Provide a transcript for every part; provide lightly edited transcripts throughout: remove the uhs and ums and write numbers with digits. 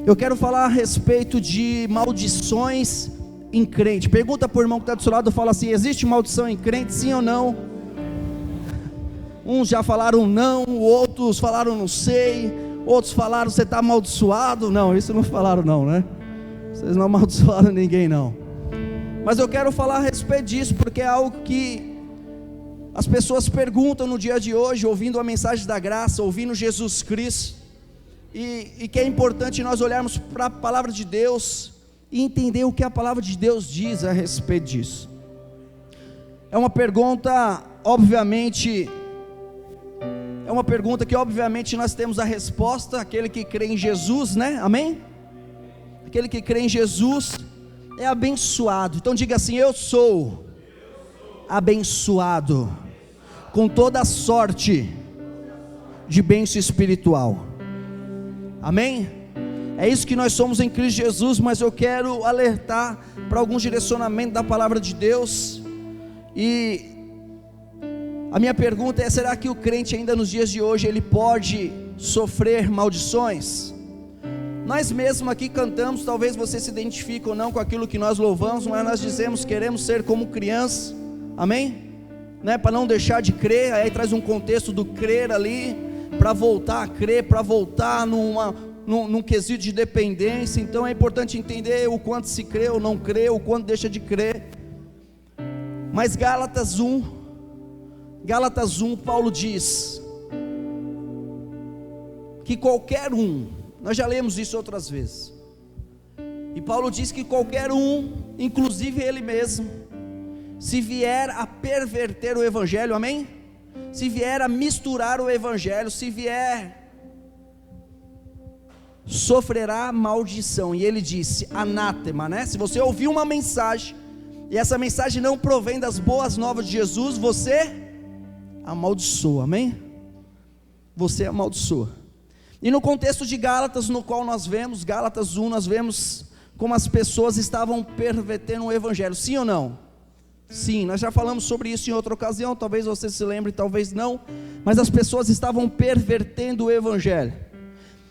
Eu quero falar a respeito de maldições em crente. Pergunta para o irmão que está do seu lado, fala assim: existe maldição em crente, sim ou não? Uns já falaram não, outros falaram não sei, outros falaram você está amaldiçoado. Não, isso não falaram não, né? Vocês não amaldiçoaram ninguém não. Mas eu quero falar a respeito disso, porque é algo que as pessoas perguntam no dia de hoje, ouvindo a mensagem da graça, ouvindo Jesus Cristo, e que é importante nós olharmos para a palavra de Deus e entender o que a palavra de Deus diz a respeito disso. É uma pergunta, obviamente, que obviamente nós temos a resposta. Aquele que crê em Jesus, né? Amém? Aquele que crê em Jesus é abençoado. Então diga assim: eu sou abençoado com toda a sorte de bênção espiritual. Amém? É isso que nós somos em Cristo Jesus. Mas eu quero alertar para alguns direcionamentos da palavra de Deus. E a minha pergunta é: será que o crente ainda nos dias de hoje ele pode sofrer maldições? Nós mesmos aqui cantamos, talvez você se identifique ou não com aquilo que nós louvamos, mas nós dizemos: queremos ser como criança. Amém? Né? Para não deixar de crer. Aí traz um contexto do crer ali, para voltar a crer, para voltar num quesito de dependência. Então é importante entender o quanto se crê ou não crê, o quanto deixa de crer. Mas Gálatas 1, Paulo diz que qualquer um, nós já lemos isso outras vezes, e Paulo diz que qualquer um, inclusive ele mesmo, se vier a perverter o evangelho, amém? Se vier a misturar o evangelho, se vier, sofrerá maldição. E ele disse, anátema, né? Se você ouvir uma mensagem, e essa mensagem não provém das boas novas de Jesus, você amaldiçoa, amém? Você amaldiçoa. E no contexto de Gálatas, no qual nós vemos, Gálatas 1, nós vemos como as pessoas estavam pervertendo o evangelho, sim ou não? Sim, nós já falamos sobre isso em outra ocasião, talvez você se lembre, talvez não, mas as pessoas estavam pervertendo o evangelho.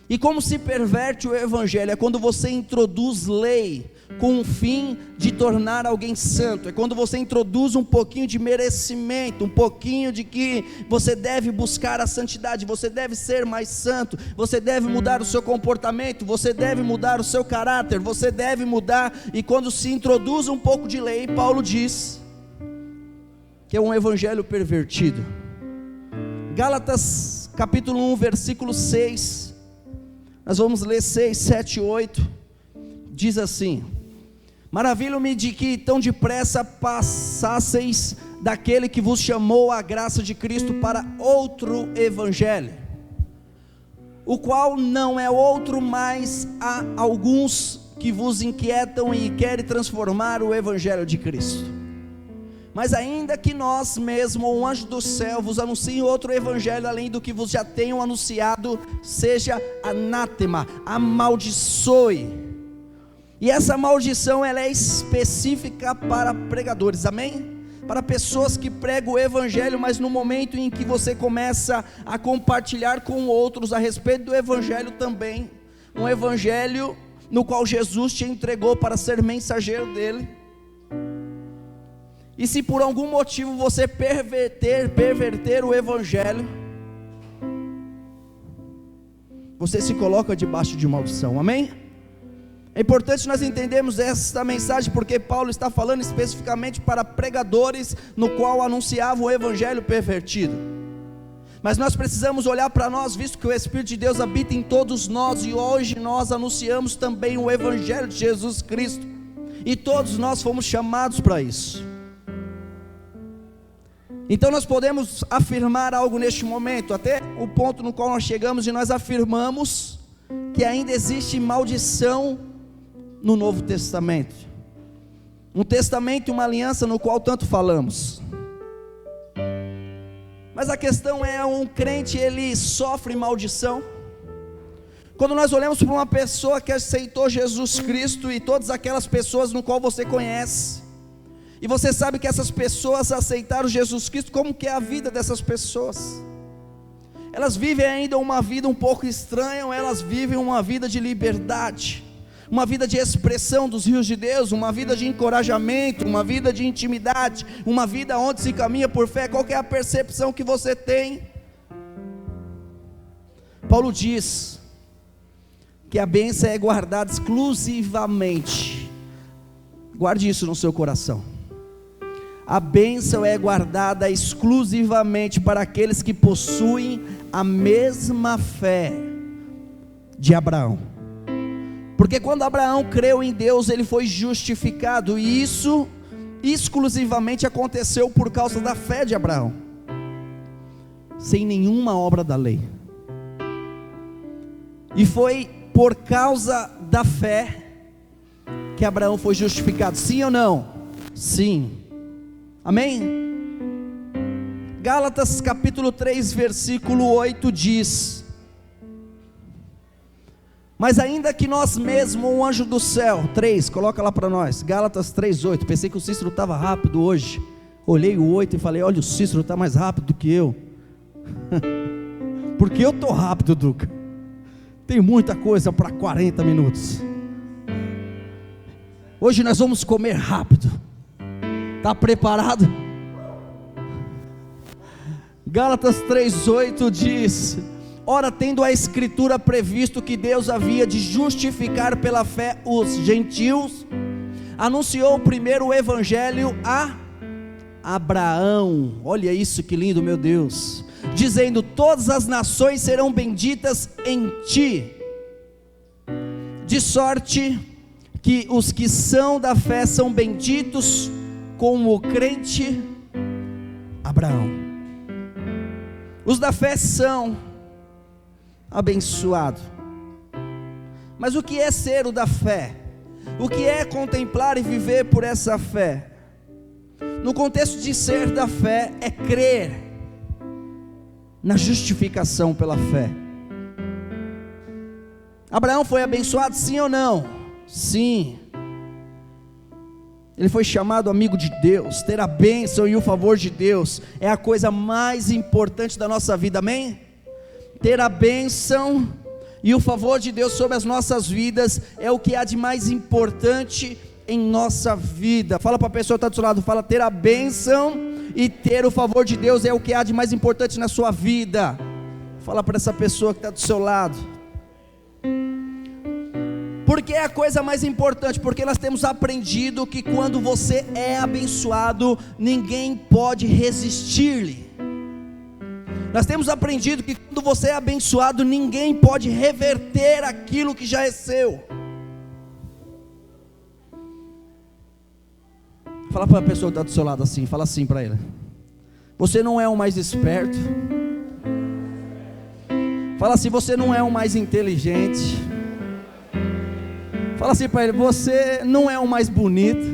E como se perverte o evangelho? É quando você introduz lei com o fim de tornar alguém santo, é quando você introduz um pouquinho de merecimento, um pouquinho de que você deve buscar a santidade, você deve ser mais santo, você deve mudar o seu comportamento, você deve mudar o seu caráter, você deve mudar. E quando se introduz um pouco de lei, Paulo diz que é um evangelho pervertido. Gálatas capítulo 1, versículo 6, nós vamos ler 6, 7, 8, diz assim: maravilho-me de que tão depressa passasseis daquele que vos chamou à graça de Cristo para outro evangelho, o qual não é outro, mas há alguns que vos inquietam e querem transformar o evangelho de Cristo. Mas ainda que nós mesmos, ou um anjo do céu, vos anuncie outro evangelho além do que vos já tenham anunciado, seja anátema, amaldiçoe. E essa maldição, ela é específica para pregadores, amém? Para pessoas que pregam o evangelho, mas no momento em que você começa a compartilhar com outros a respeito do evangelho também, um evangelho no qual Jesus te entregou para ser mensageiro dele. E se por algum motivo você perverter o evangelho, você se coloca debaixo de maldição, amém? É importante nós entendermos esta mensagem, porque Paulo está falando especificamente para pregadores, no qual anunciavam o evangelho pervertido. Mas nós precisamos olhar para nós, visto que o Espírito de Deus habita em todos nós, e hoje nós anunciamos também o evangelho de Jesus Cristo, e todos nós fomos chamados para isso. Então nós podemos afirmar algo neste momento, até o ponto no qual nós chegamos, e nós afirmamos que ainda existe maldição no Novo Testamento, um testamento e uma aliança no qual tanto falamos. Mas a questão é, um crente ele sofre maldição? Quando nós olhamos para uma pessoa que aceitou Jesus Cristo, e todas aquelas pessoas no qual você conhece, e você sabe que essas pessoas aceitaram Jesus Cristo, como que é a vida dessas pessoas? elas vivem ainda uma vida um pouco estranha, ou elas vivem uma vida de liberdade, uma vida de expressão dos rios de Deus, uma vida de encorajamento, uma vida de intimidade, uma vida onde se caminha por fé. Qual que é a percepção que você tem? Paulo diz que a bênção é guardada exclusivamente, guarde isso no seu coração, a bênção é guardada exclusivamente para aqueles que possuem a mesma fé de Abraão. Porque quando Abraão creu em Deus, ele foi justificado, e isso exclusivamente aconteceu por causa da fé de Abraão, sem nenhuma obra da lei. E foi por causa da fé que Abraão foi justificado, sim ou não? Sim. Amém? Gálatas capítulo 3 versículo 8 diz: mas ainda que nós mesmos, um anjo do céu, 3, coloca lá para nós, Gálatas 3:8, pensei que o Cícero estava rápido hoje, olhei o 8 e falei, olha, o Cícero está mais rápido do que eu, porque eu estou rápido, Duca, tem muita coisa para 40 minutos, hoje nós vamos comer rápido, está preparado? Gálatas 3:8 diz: ora, tendo a escritura previsto que Deus havia de justificar pela fé os gentios, anunciou primeiro o evangelho a Abraão, olha isso que lindo, meu Deus, dizendo: todas as nações serão benditas em ti, de sorte que os que são da fé são benditos como o crente Abraão. Os da fé são abençoados. Mas o que é ser o da fé? O que é contemplar e viver por essa fé? No contexto de ser da fé, é crer na justificação pela fé. Abraão foi abençoado, sim ou não? Sim. Ele foi chamado amigo de Deus. Ter a bênção e o favor de Deus é a coisa mais importante da nossa vida, amém? Ter a bênção e o favor de Deus sobre as nossas vidas é o que há de mais importante em nossa vida. Fala para a pessoa que está do seu lado, fala: ter a bênção e ter o favor de Deus é o que há de mais importante na sua vida. Fala para essa pessoa que está do seu lado. Porque é a coisa mais importante, porque nós temos aprendido que quando você é abençoado, ninguém pode resistir-lhe. Nós temos aprendido que quando você é abençoado, ninguém pode reverter aquilo que já é seu. Fala para a pessoa que está do seu lado assim, fala assim para ele: você não é o mais esperto. Fala assim: você não é o mais inteligente. Fala assim para ele: você não é o mais bonito,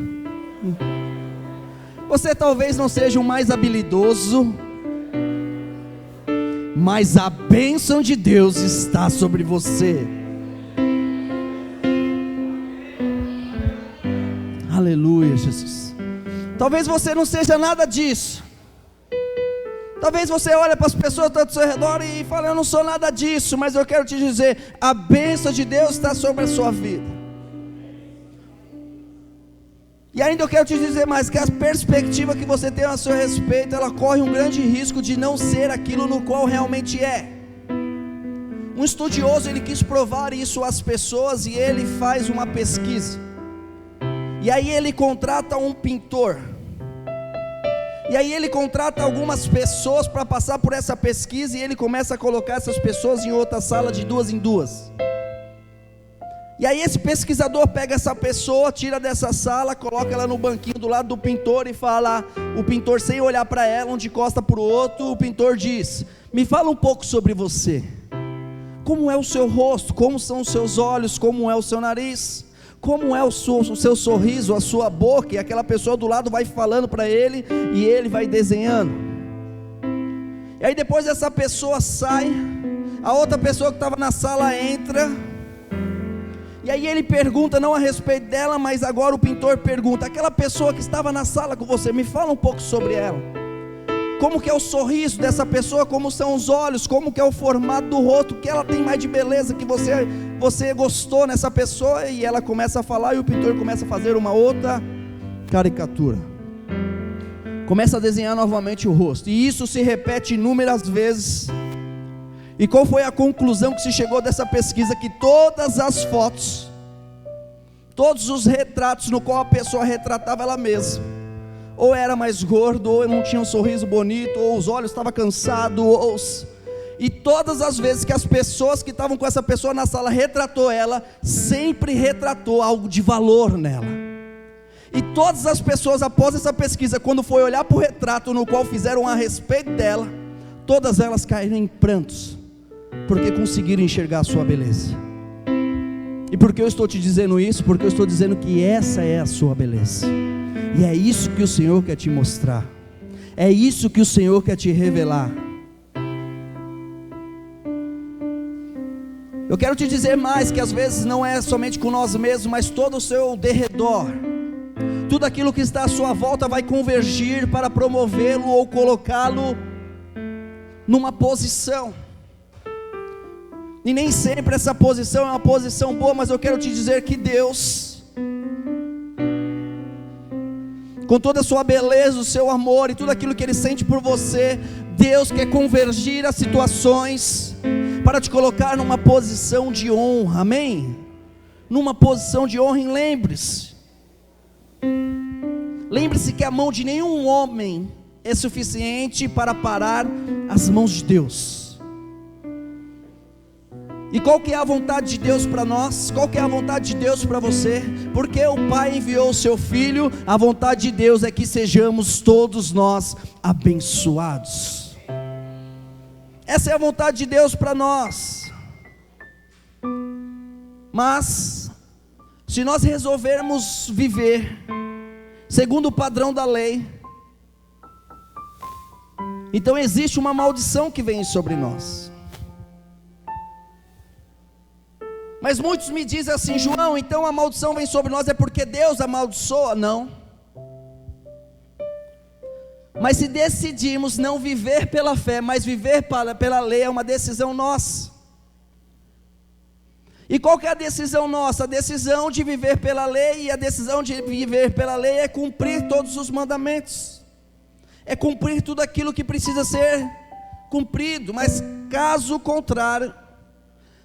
você talvez não seja o mais habilidoso, mas a bênção de Deus está sobre você. Aleluia, Jesus. Talvez você não seja nada disso. Talvez você olhe para as pessoas que estão ao seu redor e fale: eu não sou nada disso. Mas eu quero te dizer, a bênção de Deus está sobre a sua vida. E ainda eu quero te dizer mais, que a perspectiva que você tem a seu respeito, ela corre um grande risco de não ser aquilo no qual realmente é. Um estudioso, ele quis provar isso às pessoas, e ele faz uma pesquisa, e aí ele contrata um pintor, e aí ele contrata algumas pessoas para passar por essa pesquisa, e ele começa a colocar essas pessoas em outra sala de duas em duas. E aí esse pesquisador pega essa pessoa, tira dessa sala, coloca ela no banquinho do lado do pintor e fala, o pintor sem olhar para ela, um de costa para o outro, o pintor diz: me fala um pouco sobre você, como é o seu rosto, como são os seus olhos, como é o seu nariz, como é o seu sorriso, a sua boca. E aquela pessoa do lado vai falando para ele, e ele vai desenhando. E aí depois essa pessoa sai, a outra pessoa que estava na sala entra, e aí ele pergunta, não a respeito dela, mas agora o pintor pergunta: aquela pessoa que estava na sala com você, me fala um pouco sobre ela. como que é o sorriso dessa pessoa, como são os olhos, como que é o formato do rosto, o que ela tem mais de beleza, que você gostou nessa pessoa, e ela começa a falar, e o pintor começa a fazer uma outra caricatura, começa a desenhar novamente o rosto, e isso se repete inúmeras vezes. E qual foi a conclusão que se chegou dessa pesquisa? Que todas as fotos, todos os retratos no qual a pessoa retratava ela mesma, ou era mais gordo, ou não tinha um sorriso bonito, ou os olhos estavam cansados, e todas as vezes que as pessoas que estavam com essa pessoa na sala retratou ela, sempre retratou algo de valor nela. E todas as pessoas, após essa pesquisa, quando foi olhar para o retrato no qual fizeram a respeito dela, todas elas caíram em prantos, porque conseguiram enxergar a sua beleza. E por que eu estou te dizendo isso? Porque eu estou dizendo que essa é a sua beleza, e é isso que o Senhor quer te mostrar, é isso que o Senhor quer te revelar. Eu quero te dizer mais, que às vezes não é somente com nós mesmos, mas todo o seu derredor, tudo aquilo que está à sua volta vai convergir para promovê-lo ou colocá-lo numa posição, e nem sempre essa posição é uma posição boa, mas eu quero te dizer que Deus, com toda a sua beleza, o seu amor e tudo aquilo que Ele sente por você, Deus quer convergir as situações para te colocar numa posição de honra, amém? Numa posição de honra. E lembre-se que a mão de nenhum homem é suficiente para parar as mãos de Deus. E qual que é a vontade de Deus para nós? Qual que é a vontade de Deus para você? Porque o Pai enviou o seu Filho, a vontade de Deus é que sejamos todos nós abençoados. Essa é a vontade de Deus para nós. Mas, se nós resolvermos viver segundo o padrão da lei, então existe uma maldição que vem sobre nós. Mas muitos me dizem assim: João, então a maldição vem sobre nós é porque Deus amaldiçoa? Não. Mas se decidimos não viver pela fé, mas viver pela lei, é uma decisão nossa. E qual que é a decisão nossa? A decisão de viver pela lei, e a decisão de viver pela lei é cumprir todos os mandamentos, é cumprir tudo aquilo que precisa ser cumprido. Mas caso contrário,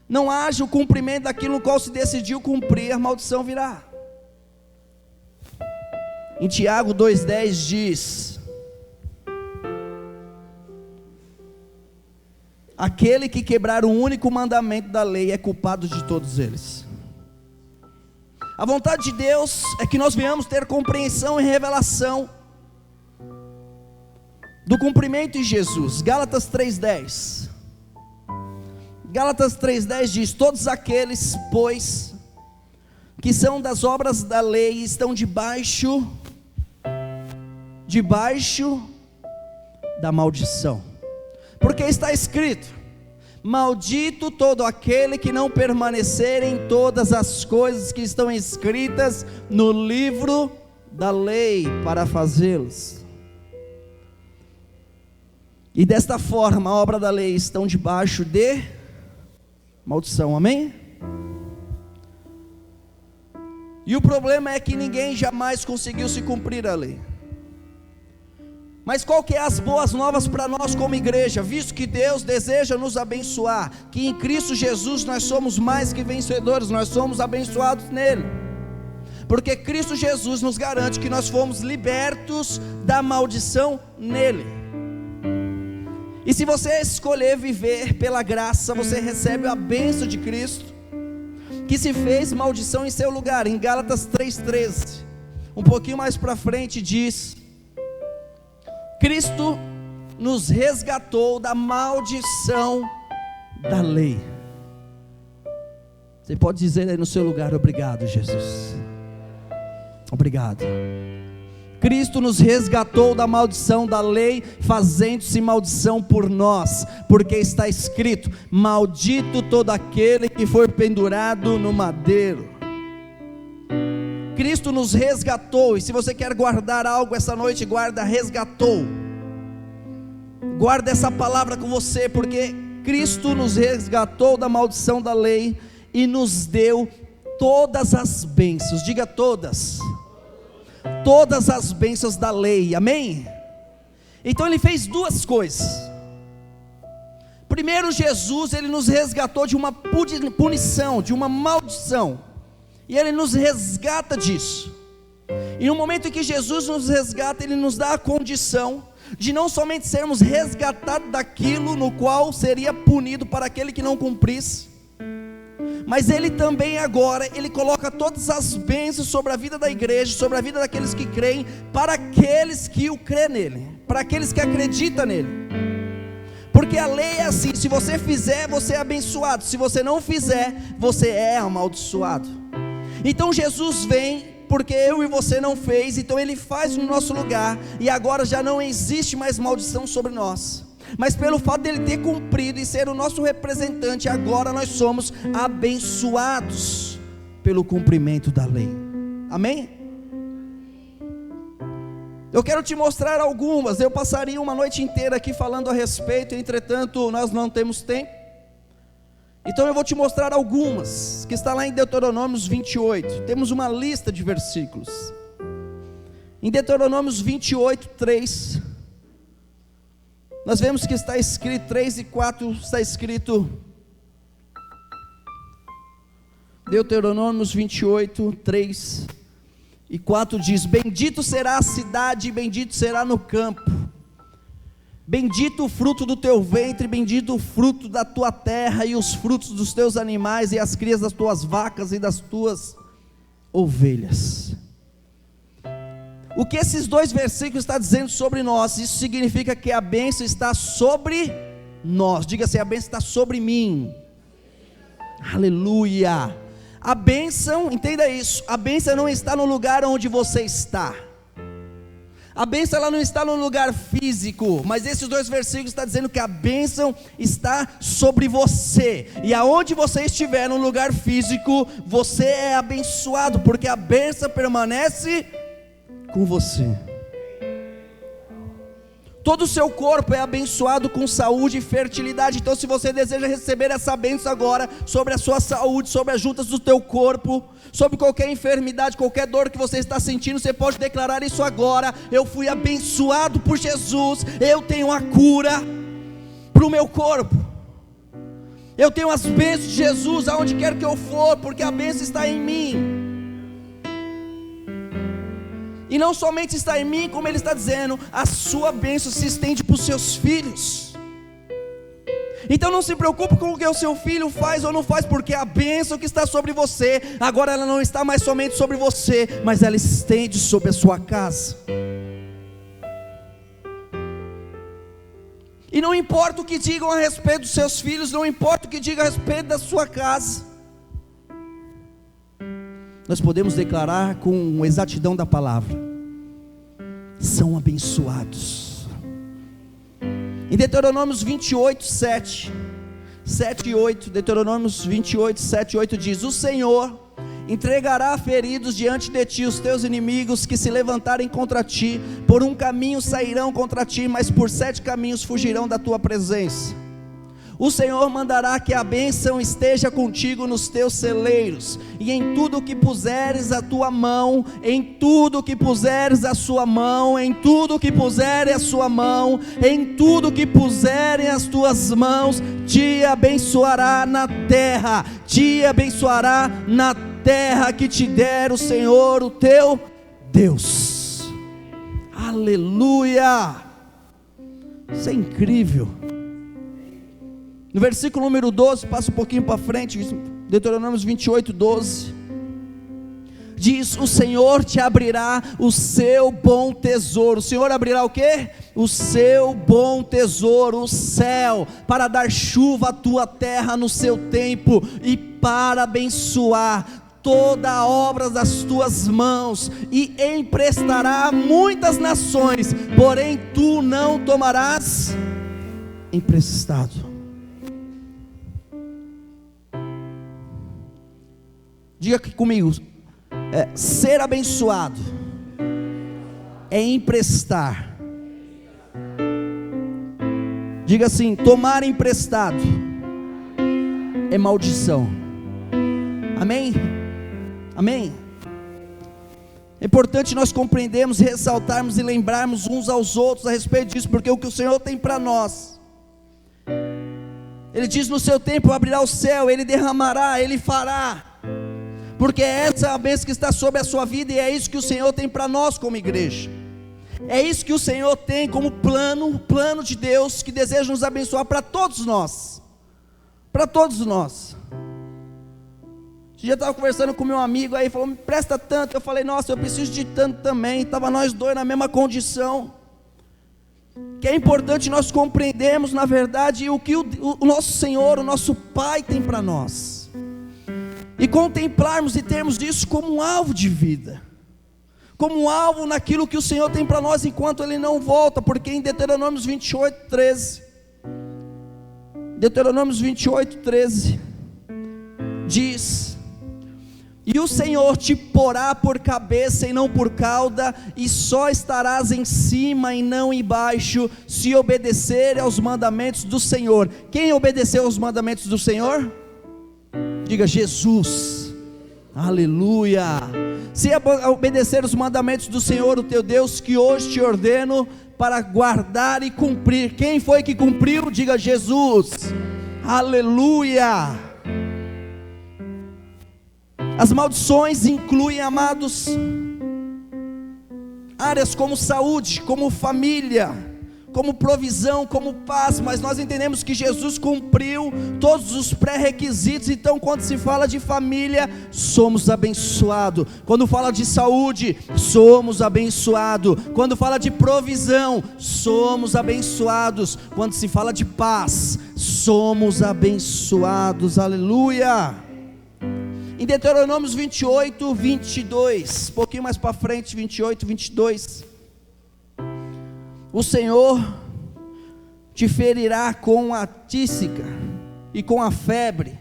não haja o cumprimento daquilo no qual se decidiu cumprir, a maldição virá. Em Tiago 2,10 diz: aquele que quebrar o único mandamento da lei é culpado de todos eles. A vontade de Deus é que nós venhamos ter compreensão e revelação do cumprimento em Jesus. Gálatas 3,10 diz: todos aqueles, pois, que são das obras da lei, estão debaixo da maldição, porque está escrito: maldito todo aquele que não permanecer em todas as coisas que estão escritas no livro da lei para fazê-los. E desta forma a obra da lei estão debaixo de maldição, amém? E o problema é que ninguém jamais conseguiu se cumprir a lei. Mas qual que é as boas novas para nós como igreja? Visto que Deus deseja nos abençoar, que em Cristo Jesus nós somos mais que vencedores, nós somos abençoados nele, porque Cristo Jesus nos garante que nós fomos libertos da maldição nele. E se você escolher viver pela graça, você recebe a bênção de Cristo, que se fez maldição em seu lugar. Em Gálatas 3,13, um pouquinho mais para frente diz: Cristo nos resgatou da maldição da lei. Você pode dizer aí no seu lugar: obrigado, Jesus. Obrigado. Cristo nos resgatou da maldição da lei, fazendo-se maldição por nós, porque está escrito: maldito todo aquele que for pendurado no madeiro. Cristo nos resgatou, e se você quer guardar algo essa noite, guarda resgatou. Guarda essa palavra com você, porque Cristo nos resgatou da maldição da lei e nos deu todas as bênçãos. Diga todas. Todas as bênçãos da lei, amém? Então ele fez duas coisas. Primeiro, Jesus, ele nos resgatou de uma punição, de uma maldição, e ele nos resgata disso. E no momento em que Jesus nos resgata, ele nos dá a condição de não somente sermos resgatados daquilo no qual seria punido para aquele que não cumprisse, mas ele também agora, ele coloca todas as bênçãos sobre a vida da igreja, sobre a vida daqueles que creem, para aqueles que o creem nele, para aqueles que acreditam nele. Porque a lei é assim: se você fizer, você é abençoado; se você não fizer, você é amaldiçoado. Então Jesus vem, porque eu e você não fez, então ele faz no nosso lugar, e agora já não existe mais maldição sobre nós. Mas pelo fato dele ter cumprido e ser o nosso representante, agora nós somos abençoados pelo cumprimento da lei. Amém? Eu quero te mostrar algumas. Eu passaria uma noite inteira aqui falando a respeito, entretanto nós não temos tempo. Então eu vou te mostrar algumas, que está lá em Deuteronômios 28. Temos uma lista de versículos. Em Deuteronômios 28, 3, nós vemos que está escrito, 3 e 4, está escrito, Deuteronômios 28, 3 e 4 diz: bendito será a cidade, bendito será no campo, bendito o fruto do teu ventre, bendito o fruto da tua terra, e os frutos dos teus animais, e as crias das tuas vacas e das tuas ovelhas. O que esses dois versículos estão dizendo sobre nós? Isso significa que a bênção está sobre nós. Diga assim: a bênção está sobre mim. Aleluia. A bênção, entenda isso, a bênção não está no lugar onde você está. A bênção ela não está no lugar físico, mas esses dois versículos estão dizendo que a bênção está sobre você. E aonde você estiver no lugar físico, você é abençoado, porque a bênção permanece com você. Todo o seu corpo é abençoado com saúde e fertilidade. Então se você deseja receber essa bênção agora, sobre a sua saúde, sobre as juntas do teu corpo, sobre qualquer enfermidade, qualquer dor que você está sentindo, você pode declarar isso agora: eu fui abençoado por Jesus, eu tenho a cura para o meu corpo, eu tenho as bênçãos de Jesus aonde quer que eu for, porque a bênção está em mim. E não somente está em mim, como ele está dizendo, a sua bênção se estende para os seus filhos. Então não se preocupe com o que o seu filho faz ou não faz, porque a bênção que está sobre você, agora ela não está mais somente sobre você, mas ela estende sobre a sua casa. E não importa o que digam a respeito dos seus filhos, não importa o que digam a respeito da sua casa, nós podemos declarar com exatidão da palavra: são abençoados. Em Deuteronômios 28, 7 e 8, Deuteronômios 28, 7 e 8 diz: o Senhor entregará feridos diante de ti os teus inimigos que se levantarem contra ti. Por um caminho sairão contra ti, mas por 7 caminhos fugirão da tua presença. O Senhor mandará que a bênção esteja contigo nos teus celeiros, e em tudo que puseres a tua mão, em tudo que puseres a sua mão, em tudo que puserem a sua mão, em tudo que puserem as tuas mãos, te abençoará na terra, te abençoará na terra que te der o Senhor, o teu Deus. Aleluia! Isso é incrível. No versículo número 12, passa um pouquinho para frente, Deuteronômios 28, 12, diz: o Senhor te abrirá o seu bom tesouro. O Senhor abrirá o quê? O seu bom tesouro, o céu, para dar chuva à tua terra no seu tempo, e para abençoar toda a obra das tuas mãos, e emprestará a muitas nações, porém tu não tomarás emprestado. Diga aqui comigo: ser abençoado é emprestar Diga assim: tomar emprestado é maldição. Amém? Amém? É importante nós compreendermos, ressaltarmos e lembrarmos uns aos outros a respeito disso, porque o que o Senhor tem para nós, Ele diz: no seu tempo abrirá o céu, Ele derramará, Ele fará, porque essa é a bênção que está sobre a sua vida, e é isso que o Senhor tem para nós como igreja. É isso que o Senhor tem como plano, o plano de Deus, que deseja nos abençoar para todos nós. Para todos nós. Um dia eu estava conversando com meu amigo, aí falou: me presta tanto. Eu falei: nossa, eu preciso de tanto também. Estava nós dois na mesma condição. Que é importante nós compreendermos, na verdade, o que o nosso Senhor, o nosso Pai tem para nós, e contemplarmos e termos isso como um alvo de vida, como um alvo naquilo que o Senhor tem para nós enquanto Ele não volta. Porque em Deuteronômios 28:13, Deuteronômios 28:13 diz: e o Senhor te porá por cabeça e não por cauda, e só estarás em cima e não embaixo, se obedecer aos mandamentos do Senhor. Quem obedeceu aos mandamentos do Senhor? Diga: Jesus. Aleluia. Se obedecer os mandamentos do Senhor, o teu Deus, que hoje te ordeno para guardar e cumprir. Quem foi que cumpriu? Diga: Jesus. Aleluia. As maldições incluem, amados, áreas como saúde, como família, como provisão, como paz, mas nós entendemos que Jesus cumpriu todos os pré-requisitos. Então, quando se fala de família, somos abençoados. Quando fala de saúde, somos abençoados. Quando fala de provisão, somos abençoados. Quando se fala de paz, somos abençoados. Aleluia. Em Deuteronômios 28:22, um pouquinho mais para frente, 28:22, o Senhor te ferirá com a tísica, e com a febre,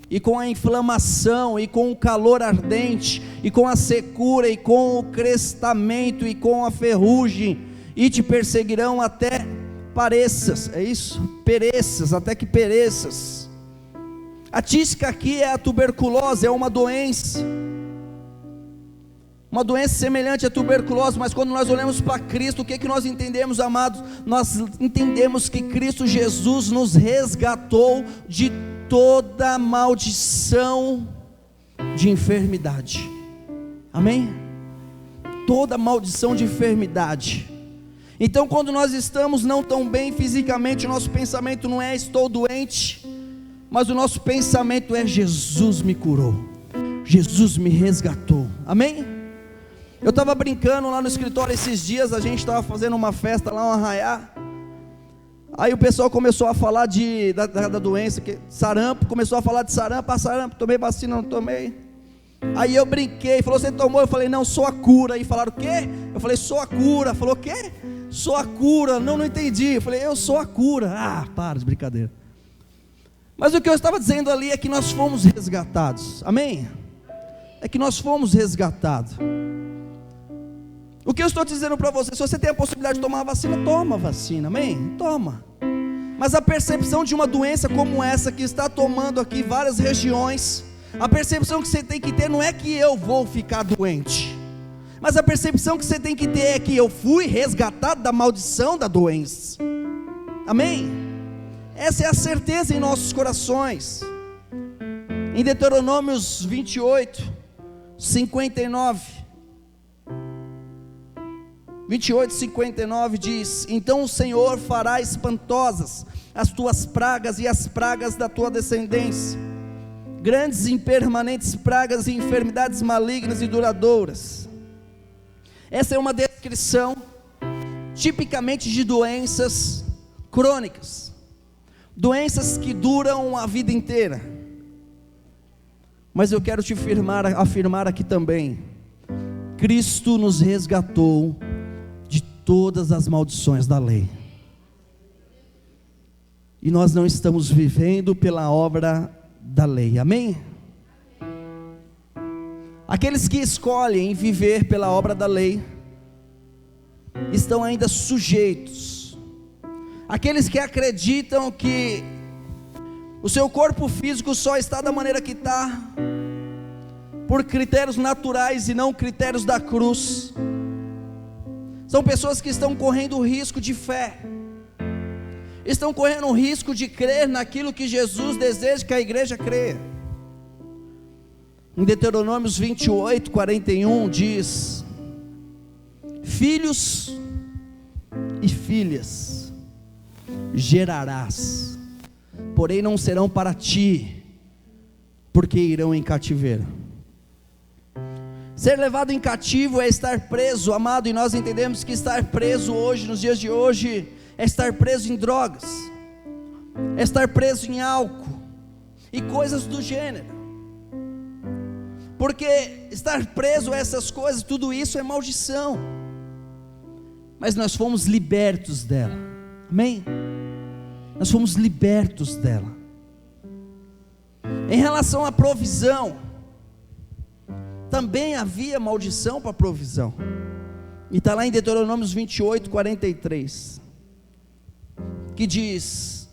e com a inflamação, e com o calor ardente, e com a secura, e com o crestamento, e com a ferrugem, e te perseguirão até pareças. É isso? Pereças, até que pereças. A tísica aqui é a tuberculose, é uma doença semelhante à tuberculose. Mas quando nós olhamos para Cristo, o que que nós entendemos, amados? Nós entendemos que Cristo Jesus nos resgatou de toda maldição de enfermidade. Amém? Toda maldição de enfermidade. Então, quando nós estamos não tão bem fisicamente, o nosso pensamento não é estou doente, mas o nosso pensamento é: Jesus me curou, Jesus me resgatou. Amém? Eu estava brincando lá no escritório esses dias, a gente estava fazendo uma festa lá, um arraiá. Aí o pessoal começou a falar da doença, sarampo, começou a falar de sarampo. Sarampo, tomei vacina, não tomei. Aí eu brinquei, falou: você tomou? Eu falei: não, sou a cura. Aí falaram: o quê? Eu falei: sou a cura. Falou: o quê? Sou a cura. Não entendi. Eu falei: eu sou a cura. Ah, para de brincadeira. Mas o que eu estava dizendo ali é que nós fomos resgatados. Amém? É que nós fomos resgatados. O que eu estou dizendo para você: se você tem a possibilidade de tomar a vacina, toma a vacina. Amém? Toma. Mas a percepção de uma doença como essa, que está tomando aqui várias regiões, a percepção que você tem que ter não é que eu vou ficar doente, mas a percepção que você tem que ter é que eu fui resgatado da maldição da doença. Amém? Essa é a certeza em nossos corações. Em Deuteronômios 28:59 diz: então o Senhor fará espantosas as tuas pragas e as pragas da tua descendência, grandes e impermanentes pragas e enfermidades malignas e duradouras. Essa é uma descrição tipicamente de doenças crônicas, doenças que duram a vida inteira. Mas eu quero te afirmar aqui também: Cristo nos resgatou de todas as maldições da lei, e nós não estamos vivendo pela obra da lei. Amém? Aqueles que escolhem viver pela obra da lei estão ainda sujeitos Aqueles que acreditam que o seu corpo físico só está da maneira que está por critérios naturais e não critérios da cruz. São pessoas que estão correndo o risco de fé, estão correndo o risco de crer naquilo que Jesus deseja que a igreja creia. Em Deuteronômios 28, 41 diz: filhos e filhas gerarás, porém não serão para ti, porque irão em cativeiro. Ser levado em cativo é estar preso, amado, e nós entendemos que estar preso hoje, nos dias de hoje, é estar preso em drogas, é estar preso em álcool e coisas do gênero, porque estar preso a essas coisas, tudo isso é maldição, mas nós fomos libertos dela, amém? Nós fomos libertos dela. Em relação à provisão, também havia maldição para a provisão, e está lá em Deuteronômios 28, 43, que diz: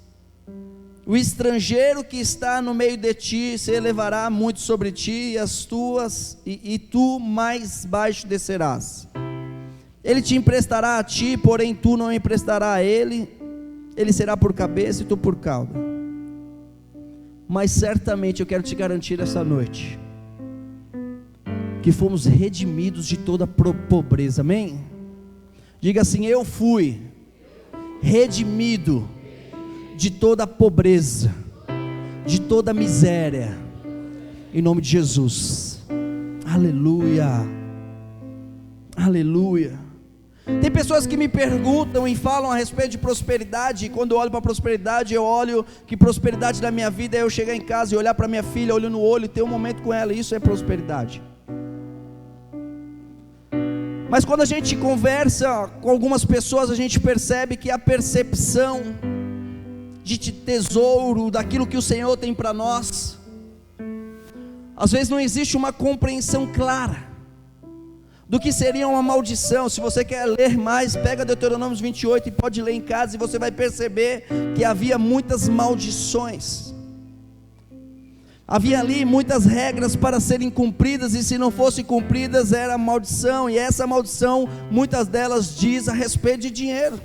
o estrangeiro que está no meio de ti se elevará muito sobre ti, e tu mais baixo descerás. Ele te emprestará a ti, porém tu não emprestará a ele. Ele será por cabeça e tu por cauda. Mas certamente eu quero te garantir essa noite que fomos redimidos de toda pobreza, amém? Diga assim: eu fui redimido de toda pobreza, de toda miséria, em nome de Jesus. Aleluia, aleluia. Tem pessoas que me perguntam e falam a respeito de prosperidade, e quando eu olho para a prosperidade, eu olho que prosperidade da minha vida é eu chegar em casa e olhar para minha filha, olho no olho e ter um momento com ela, isso é prosperidade. Mas quando a gente conversa com algumas pessoas, a gente percebe que a percepção de tesouro, daquilo que o Senhor tem para nós, às vezes não existe uma compreensão clara do que seria uma maldição. Se você quer ler mais, pega Deuteronômios 28 e pode ler em casa, e você vai perceber que havia muitas maldições. Havia ali muitas regras para serem cumpridas, e se não fossem cumpridas era maldição, e essa maldição, muitas delas diz a respeito de dinheiro,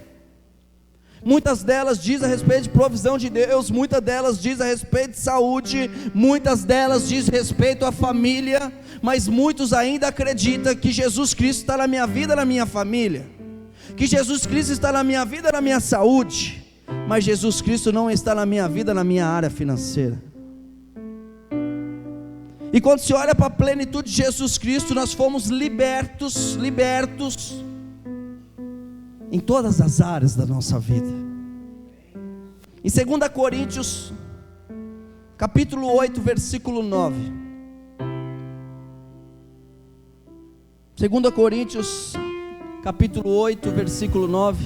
muitas delas diz a respeito de provisão de Deus, muitas delas diz a respeito de saúde, muitas delas diz respeito à família, mas muitos ainda acreditam que Jesus Cristo está na minha vida, na minha família, que Jesus Cristo está na minha vida, na minha saúde, mas Jesus Cristo não está na minha vida, na minha área financeira. E quando se olha para a plenitude de Jesus Cristo, nós fomos libertos em todas as áreas da nossa vida. Em 2 Coríntios capítulo 8, versículo 9. 2 Coríntios capítulo 8, versículo 9,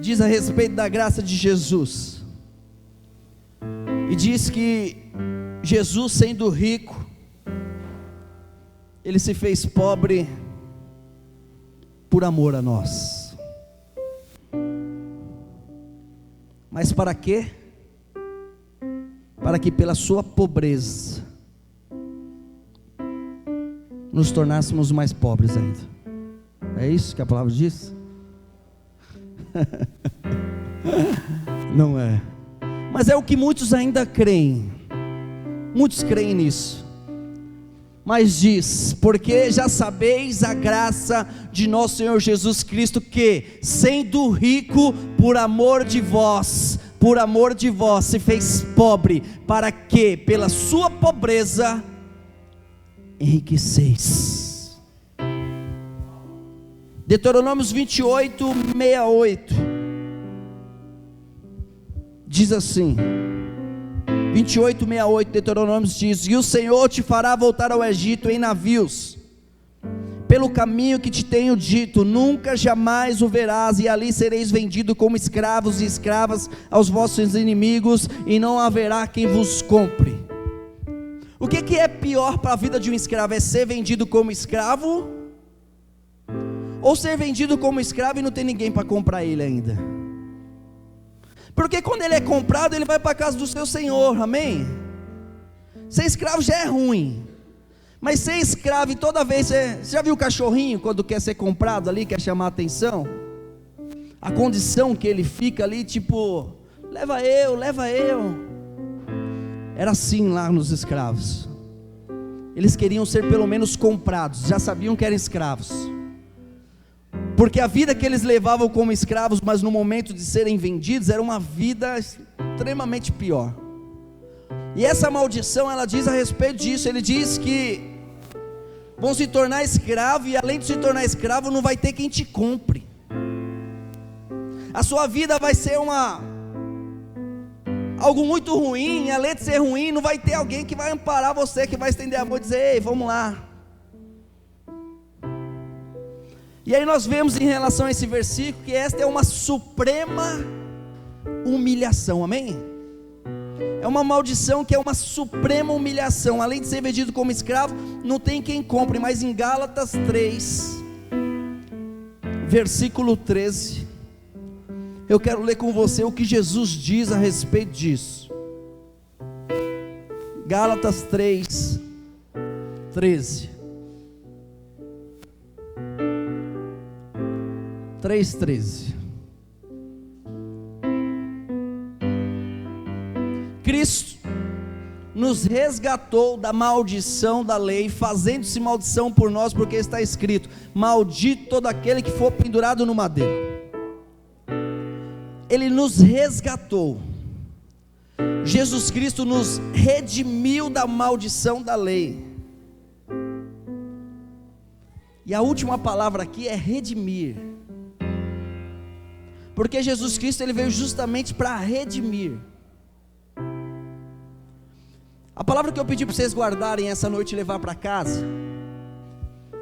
diz a respeito da graça de Jesus, e diz que Jesus, sendo rico, ele se fez pobre por amor a nós. Mas para quê? Para que pela sua pobreza nos tornássemos mais pobres ainda. É isso que a palavra diz? Não é. Mas é o que muitos ainda creem. Muitos creem nisso. Mas diz: porque já sabeis a graça de nosso Senhor Jesus Cristo, que sendo rico, por amor de vós se fez pobre, para que pela sua pobreza enriqueceis. Deuteronômios 28, 68 diz assim, 28, 68, Deuteronômios diz: e o Senhor te fará voltar ao Egito em navios, pelo caminho que te tenho dito, nunca jamais o verás, e ali sereis vendido como escravos e escravas aos vossos inimigos, e não haverá quem vos compre. O que é pior para a vida de um escravo? É ser vendido como escravo, ou ser vendido como escravo e não tem ninguém para comprar ele ainda. Porque quando ele é comprado, ele vai para a casa do seu senhor, amém? Ser escravo já é ruim, mas ser escravo e toda vez, você já viu o cachorrinho quando quer ser comprado ali, quer chamar a atenção? A condição que ele fica ali, tipo, leva eu. Era assim lá nos escravos. Eles queriam ser pelo menos comprados, já sabiam que eram escravos, porque a vida que eles levavam como escravos, mas no momento de serem vendidos, era uma vida extremamente pior. E essa maldição, ela diz a respeito disso. Ele diz que vão se tornar escravo, e além de se tornar escravo, não vai ter quem te compre. A sua vida vai ser algo muito ruim, e além de ser ruim, não vai ter alguém que vai amparar você, que vai estender a mão e dizer: ei, vamos lá. E aí nós vemos em relação a esse versículo, que esta é uma suprema humilhação, amém? É uma maldição que é uma suprema humilhação. Além de ser vendido como escravo, não tem quem compre. Mas em Gálatas 3, versículo 13, eu quero ler com você o que Jesus diz a respeito disso. Gálatas 3, 13. 3:13. Cristo nos resgatou da maldição da lei, fazendo-se maldição por nós, porque está escrito: maldito todo aquele que for pendurado no madeiro. Ele nos resgatou. Jesus Cristo nos redimiu da maldição da lei. E a última palavra aqui é redimir, porque Jesus Cristo, ele veio justamente para redimir. A palavra que eu pedi para vocês guardarem essa noite e levar para casa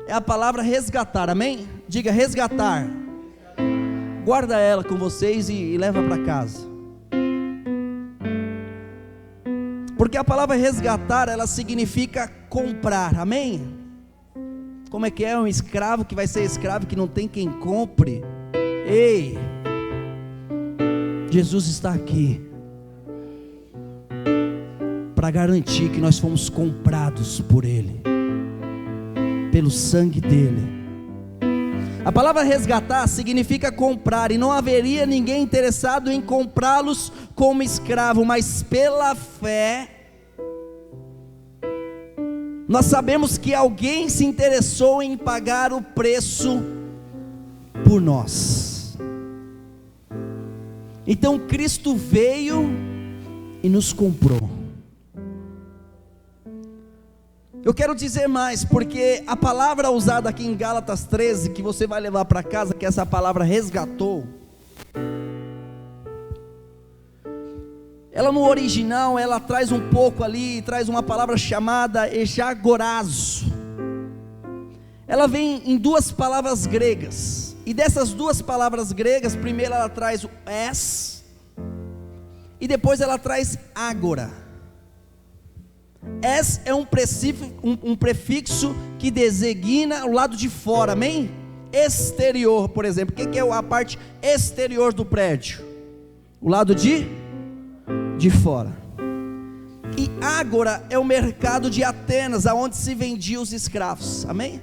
é a palavra resgatar, amém? Diga resgatar. Guarda ela com vocês e leva para casa, porque a palavra resgatar, ela significa comprar, amém? Como é que é um escravo que vai ser escravo, que não tem quem compre? Ei, Jesus está aqui para garantir que nós fomos comprados por Ele, pelo sangue dEle. A palavra resgatar significa comprar, e não haveria ninguém interessado em comprá-los como escravo, mas pela fé, nós sabemos que alguém se interessou em pagar o preço por nós. Então Cristo veio e nos comprou. Eu quero dizer mais, porque a palavra usada aqui em Gálatas 13, que você vai levar para casa, que essa palavra resgatou, ela no original, ela traz um pouco ali, traz uma palavra chamada ejagorazo. Ela vem em duas palavras gregas, e dessas duas palavras gregas, primeiro ela traz o es, e depois ela traz agora. Es é um prefixo que designa o lado de fora, amém? Exterior, por exemplo. O que é a parte exterior do prédio? O lado de fora. E ágora é o mercado de Atenas, aonde se vendiam os escravos, amém?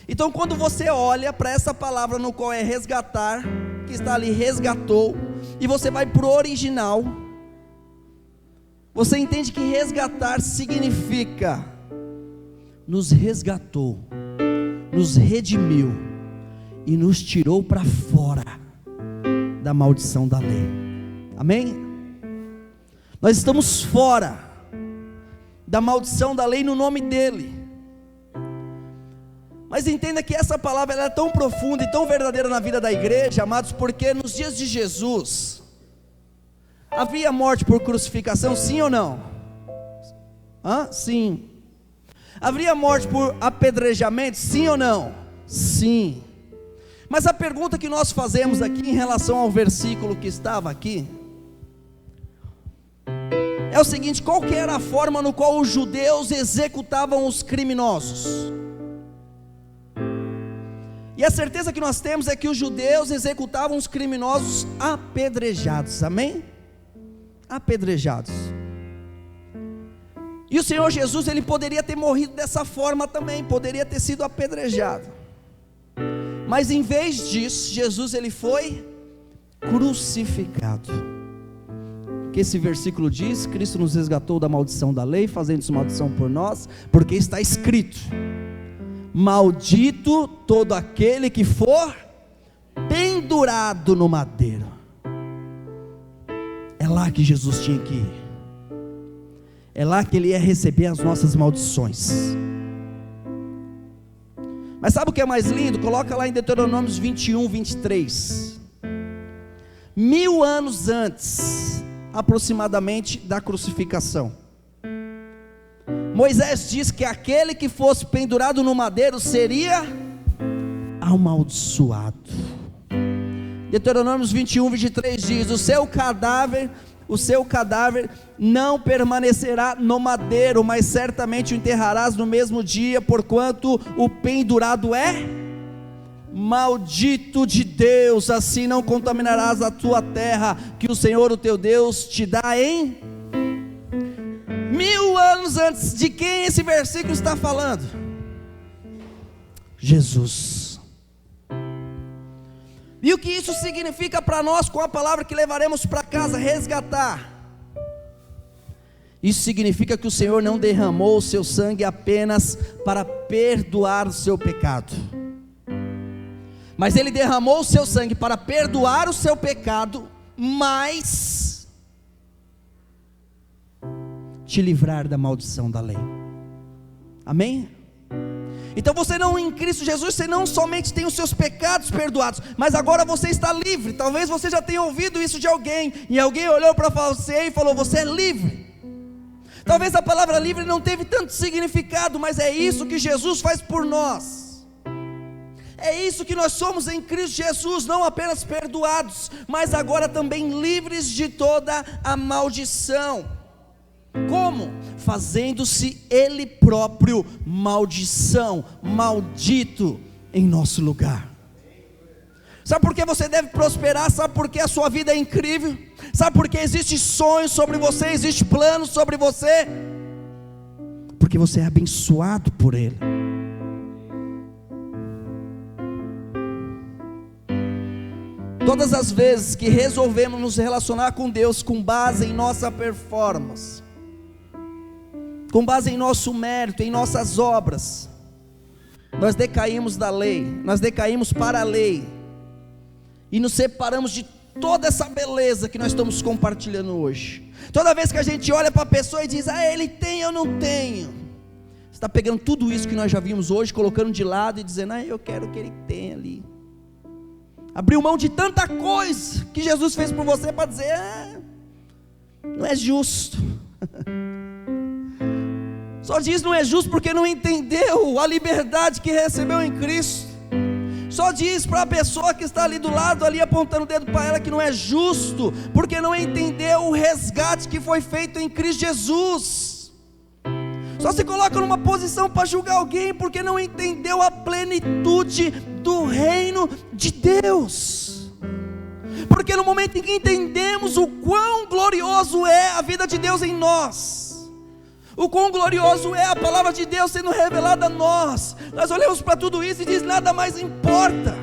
Então quando você olha para essa palavra no qual é resgatar, que está ali resgatou, e você vai para o original, você entende que resgatar significa nos resgatou, nos redimiu e nos tirou para fora da maldição da lei, amém? Nós estamos fora da maldição da lei no nome dEle. Mas entenda que essa palavra ela é tão profunda e tão verdadeira na vida da igreja, amados, porque nos dias de Jesus havia morte por crucificação, sim ou não? Sim. Haveria morte por apedrejamento, sim ou não? Sim. Mas a pergunta que nós fazemos aqui em relação ao versículo que estava aqui é o seguinte: qual que era a forma no qual os judeus executavam os criminosos? E a certeza que nós temos é que os judeus executavam os criminosos apedrejados, amém? Apedrejados. E o Senhor Jesus, ele poderia ter morrido dessa forma também, poderia ter sido apedrejado. Mas em vez disso, Jesus ele foi crucificado. Que esse versículo diz: Cristo nos resgatou da maldição da lei, fazendo-se maldição por nós, porque está escrito: maldito todo aquele que for pendurado no madeiro. É lá que Jesus tinha que ir, é lá que ele ia receber as nossas maldições. Mas sabe o que é mais lindo? Coloca lá em Deuteronômios 21, 23. 1000 anos antes, aproximadamente, da crucificação, Moisés diz que aquele que fosse pendurado no madeiro seria amaldiçoado. Deuteronômios 21, 23 diz: o seu cadáver não permanecerá no madeiro, mas certamente o enterrarás no mesmo dia, porquanto o pendurado é maldito de Deus. Assim não contaminarás a tua terra, que o Senhor o teu Deus te dá em 1000 anos antes. De quem esse versículo está falando? Jesus. E o que isso significa para nós, com a palavra que levaremos para casa? Resgatar. Isso significa que o Senhor não derramou o seu sangue apenas para perdoar o seu pecado, mas Ele derramou o seu sangue para perdoar o seu pecado, mas te livrar da maldição da lei. Amém? Então você não, em Cristo Jesus, você não somente tem os seus pecados perdoados, mas agora você está livre. Talvez você já tenha ouvido isso de alguém, e alguém olhou para você e falou: você é livre. Talvez a palavra livre não teve tanto significado, mas é isso que Jesus faz por nós. É isso que nós somos em Cristo Jesus, não apenas perdoados, mas agora também livres de toda a maldição. Como? Fazendo-se Ele próprio maldição, maldito em nosso lugar. Sabe por que você deve prosperar? Sabe por que a sua vida é incrível? Sabe por que existe sonhos sobre você, existe planos sobre você? Porque você é abençoado por Ele. Todas as vezes que resolvemos nos relacionar com Deus com base em nossa performance, com base em nosso mérito, em nossas obras, nós decaímos da lei, nós decaímos para a lei, e nos separamos de toda essa beleza que nós estamos compartilhando hoje. Toda vez que a gente olha para a pessoa e diz: ele tem, eu não tenho, você está pegando tudo isso que nós já vimos hoje, colocando de lado e dizendo: eu quero o que ele tem ali. Abriu mão de tanta coisa que Jesus fez por você para dizer: não é justo. Só diz não é justo porque não entendeu a liberdade que recebeu em Cristo. Só diz para a pessoa que está ali do lado, ali apontando o dedo para ela, que não é justo porque não entendeu o resgate que foi feito em Cristo Jesus. Só se coloca numa posição para julgar alguém porque não entendeu a plenitude do reino de Deus. Porque no momento em que entendemos o quão glorioso é a vida de Deus em nós, o quão glorioso é a palavra de Deus sendo revelada a nós, nós olhamos para tudo isso e diz: nada mais importa,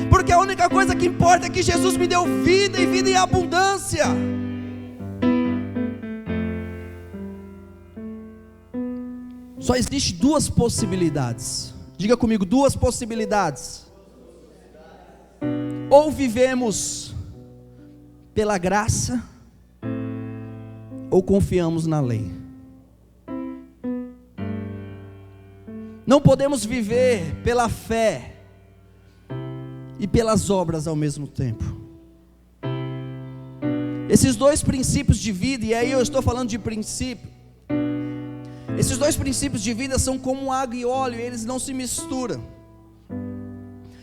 porque a única coisa que importa é que Jesus me deu vida e vida em abundância. Só existe duas possibilidades. Diga comigo: duas possibilidades. Ou vivemos pela graça, ou confiamos na lei. Não podemos viver pela fé e pelas obras ao mesmo tempo. Esses dois princípios de vida, e aí eu estou falando de princípio, esses dois princípios de vida são como água e óleo, eles não se misturam.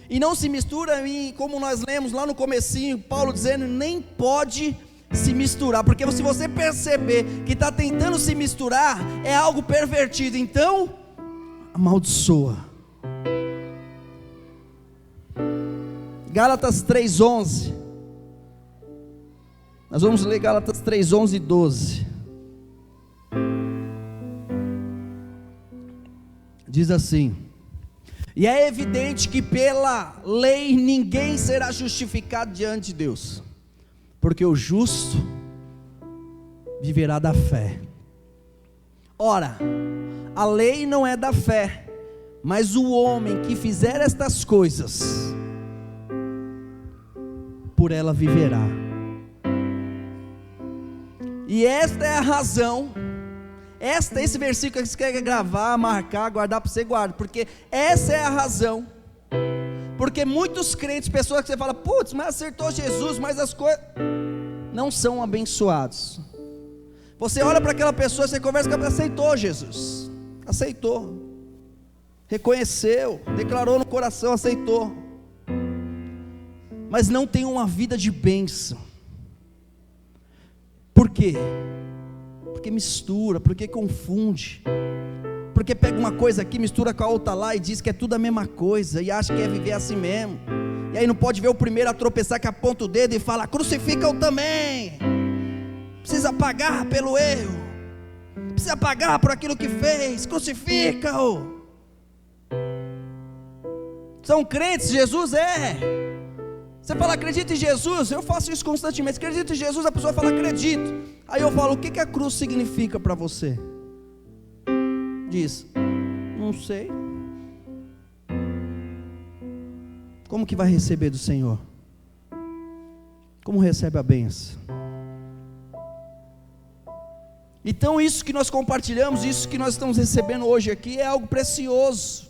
E não se misturam, e como nós lemos lá no comecinho, Paulo dizendo, nem pode se misturar, porque se você perceber que está tentando se misturar, é algo pervertido, então amaldiçoa. Gálatas 3:11. Nós vamos ler Gálatas 3:11 e 12. Diz assim: e é evidente que pela lei ninguém será justificado diante de Deus, porque o justo viverá da fé. Ora, a lei não é da fé, mas o homem que fizer estas coisas, por ela viverá. E esta é a razão, esse versículo que você quer gravar, marcar, guardar para você, guarda, porque essa é a razão, porque muitos crentes, pessoas que você fala, putz, mas acertou Jesus, mas as coisas, não são abençoados. Você olha para aquela pessoa, você conversa com ela, aceitou Jesus, aceitou, reconheceu, declarou no coração, aceitou, mas não tem uma vida de bênção. Por quê? Porque mistura, porque confunde, porque pega uma coisa aqui, mistura com a outra lá e diz que é tudo a mesma coisa, e acha que é viver assim mesmo, e aí não pode ver o primeiro a tropeçar que aponta o dedo e fala, crucifica-o também, precisa pagar pelo erro, precisa pagar por aquilo que fez, crucifica-o. São crentes, Jesus é. Você fala, acredita em Jesus? Eu faço isso constantemente. Acredita em Jesus? A pessoa fala, acredito. Aí eu falo, o que a cruz significa para você? Diz, não sei. Como que vai receber do Senhor? Como recebe a bênção? Então isso que nós compartilhamos, isso que nós estamos recebendo hoje aqui é algo precioso,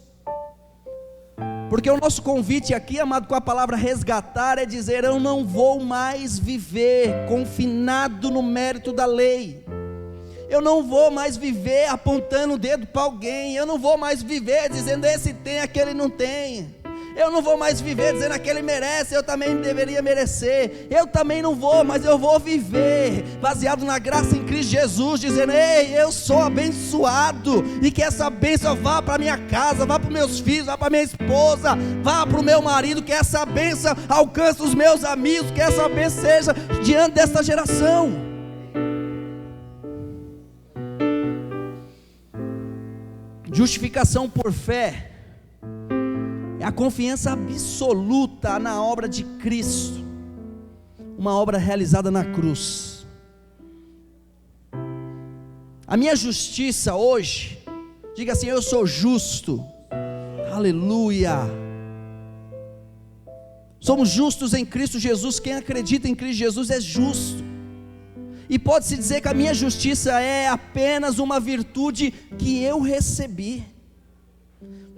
porque o nosso convite aqui, amado, com a palavra resgatar, é dizer, eu não vou mais viver confinado no mérito da lei, eu não vou mais viver apontando o dedo para alguém, eu não vou mais viver dizendo esse tem, aquele não tem, eu não vou mais viver dizendo aquele merece, eu também deveria merecer, eu também não vou, mas eu vou viver baseado na graça em Cristo Jesus, dizendo, ei, eu sou abençoado, e que essa bênção vá para minha casa, vá para os meus filhos, vá para minha esposa, vá para o meu marido, que essa bênção alcance os meus amigos, que essa bênção seja diante dessa geração. Justificação por fé é a confiança absoluta na obra de Cristo, uma obra realizada na cruz. A minha justiça hoje, diga assim, eu sou justo, aleluia, somos justos em Cristo Jesus, quem acredita em Cristo Jesus é justo, e pode-se dizer que a minha justiça é apenas uma virtude que eu recebi.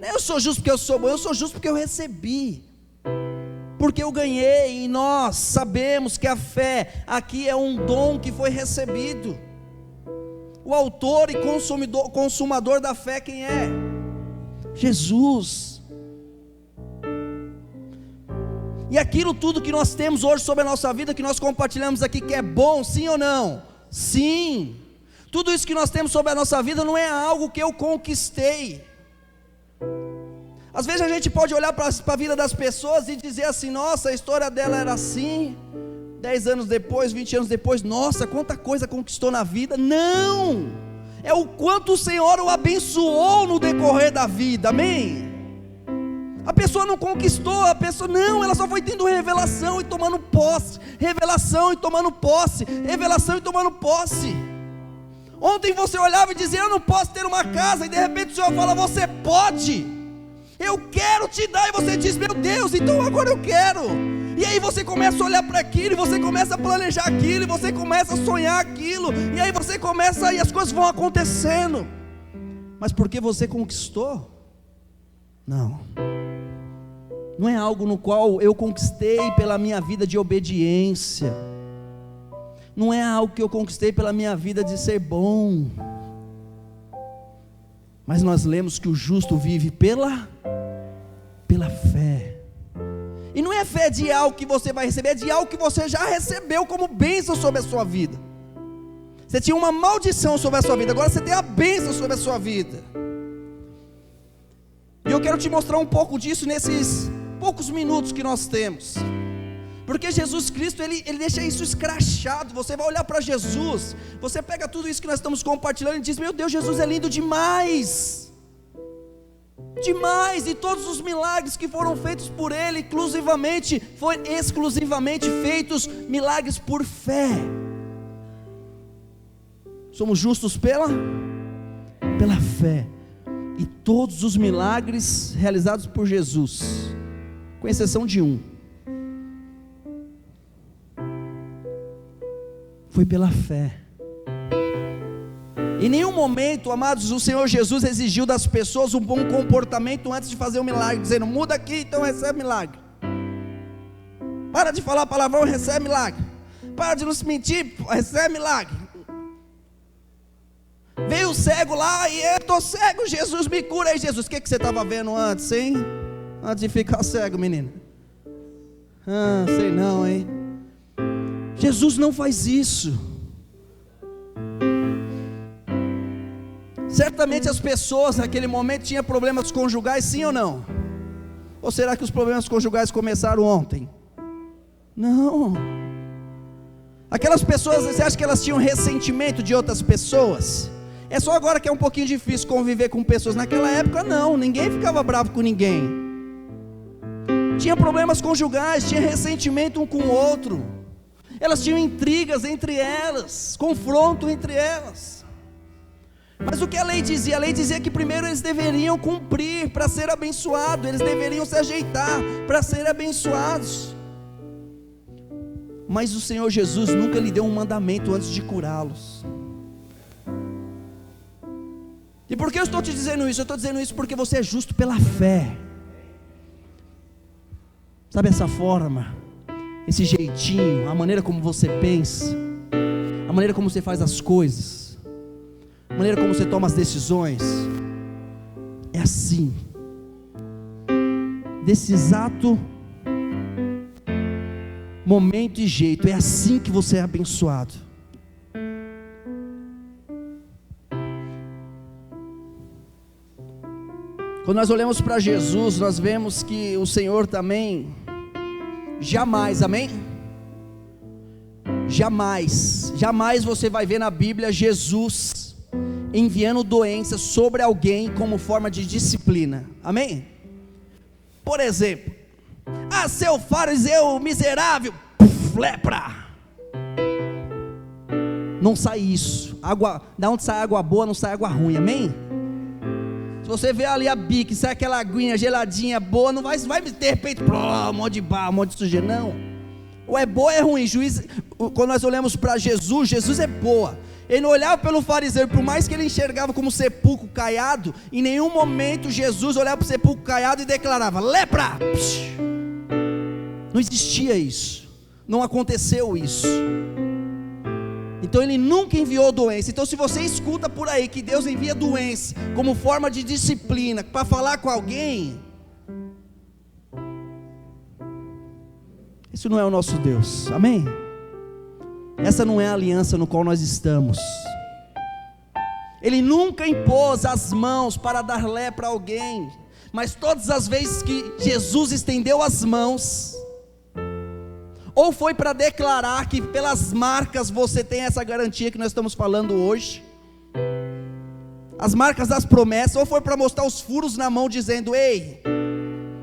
Eu sou justo porque eu sou bom, eu sou justo porque eu recebi, porque eu ganhei, e nós sabemos que a fé aqui é um dom que foi recebido. O autor e consumador da fé quem é? Jesus. E aquilo tudo que nós temos hoje sobre a nossa vida, que nós compartilhamos aqui, que é bom, sim ou não? Sim. Tudo isso que nós temos sobre a nossa vida não é algo que eu conquistei. Às vezes a gente pode olhar para a vida das pessoas e dizer assim, nossa, a história dela era assim, 10 anos depois, 20 anos depois, nossa, quanta coisa conquistou na vida. Não, é o quanto o Senhor o abençoou no decorrer da vida, amém? A pessoa não conquistou, a pessoa não, ela só foi tendo revelação e tomando posse, revelação e tomando posse, revelação e tomando posse. Ontem você olhava e dizia, eu não posso ter uma casa, e de repente o Senhor fala, você pode, eu quero te dar, e você diz, meu Deus, então agora eu quero, e aí você começa a olhar para aquilo, e você começa a planejar aquilo, e você começa a sonhar aquilo, e aí você começa, e as coisas vão acontecendo, mas porque você conquistou? Não é algo no qual eu conquistei pela minha vida de obediência, não é algo que eu conquistei pela minha vida de ser bom, mas nós lemos que o justo vive pela fé, e não é fé de algo que você vai receber, é de algo que você já recebeu como bênção sobre a sua vida. Você tinha uma maldição sobre a sua vida, agora você tem a bênção sobre a sua vida, e eu quero te mostrar um pouco disso nesses poucos minutos que nós temos, porque Jesus Cristo, ele deixa isso escrachado. Você vai olhar para Jesus, você pega tudo isso que nós estamos compartilhando e diz: meu Deus, Jesus é lindo demais, demais. E todos os milagres que foram feitos por Ele, foram exclusivamente feitos milagres por fé. Somos justos pela fé. E todos os milagres realizados por Jesus, com exceção de um, foi pela fé. Em nenhum momento, amados, o Senhor Jesus exigiu das pessoas um bom comportamento antes de fazer o milagre, dizendo: muda aqui, então recebe milagre. Para de falar palavrão, recebe milagre. Para de não se mentir, recebe milagre. Veio o cego lá e eu estou cego, Jesus me cura. Aí Jesus: o que você estava vendo antes, hein? Antes de ficar cego, menino? Sei não, hein? Jesus não faz isso. Certamente as pessoas naquele momento tinham problemas conjugais, sim ou não? Ou será que os problemas conjugais começaram ontem? Não. Aquelas pessoas, você acha que elas tinham ressentimento de outras pessoas? É só agora que é um pouquinho difícil conviver com pessoas. Naquela época não, ninguém ficava bravo com ninguém. Tinha problemas conjugais, tinha ressentimento um com o outro. Elas tinham intrigas entre elas, confronto entre elas. Mas o que a lei dizia? A lei dizia que primeiro eles deveriam cumprir para ser abençoados, eles deveriam se ajeitar para ser abençoados. Mas o Senhor Jesus nunca lhe deu um mandamento antes de curá-los. E por que eu estou te dizendo isso? Eu estou dizendo isso porque você é justo pela fé. Sabe essa forma, esse jeitinho, a maneira como você pensa, a maneira como você faz as coisas, a maneira como você toma as decisões, é assim, desse exato momento e jeito, é assim que você é abençoado. Quando nós olhamos para Jesus, nós vemos que o Senhor também jamais, amém? Jamais você vai ver na Bíblia Jesus enviando doenças sobre alguém como forma de disciplina, amém? Por exemplo, seu fariseu miserável, lepra. Não sai isso. Da onde sai água boa, não sai água ruim, amém? Se você vê ali a bique, sai aquela aguinha geladinha boa, não vai de repente, um monte de barro, um monte de sujeira, não. Ou é boa ou é ruim. Quando nós olhamos para Jesus, Jesus é boa. Ele não olhava pelo fariseu, por mais que ele enxergava como sepulcro caiado, em nenhum momento Jesus olhava para o sepulcro caiado e declarava: lepra! Não existia isso, não aconteceu isso. Então ele nunca enviou doença. Então se você escuta por aí que Deus envia doença como forma de disciplina, para falar com alguém, isso não é o nosso Deus, amém? Essa não é a aliança no qual nós estamos. Ele nunca impôs as mãos para dar lepra a alguém, mas todas as vezes que Jesus estendeu as mãos, ou foi para declarar que pelas marcas você tem essa garantia que nós estamos falando hoje, as marcas das promessas, ou foi para mostrar os furos na mão, dizendo: ei,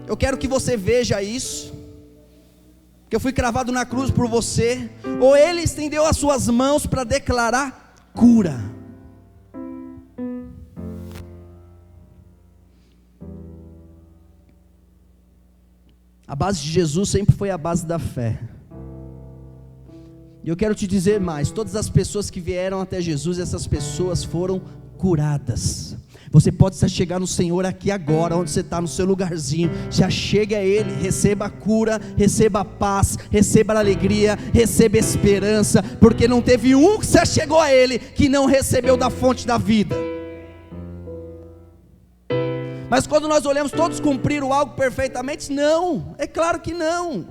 eu quero que você veja isso, que eu fui cravado na cruz por você. Ou ele estendeu as suas mãos para declarar cura. A base de Jesus sempre foi a base da fé. E eu quero te dizer mais: todas as pessoas que vieram até Jesus, essas pessoas foram curadas. Você pode se chegar no Senhor aqui agora, onde você está, no seu lugarzinho. Já chegue a Ele, receba a cura, receba a paz, receba a alegria, receba a esperança, porque não teve um que se chegou a Ele que não recebeu da fonte da vida. Mas quando nós olhamos, todos cumpriram algo perfeitamente? Não, é claro que não.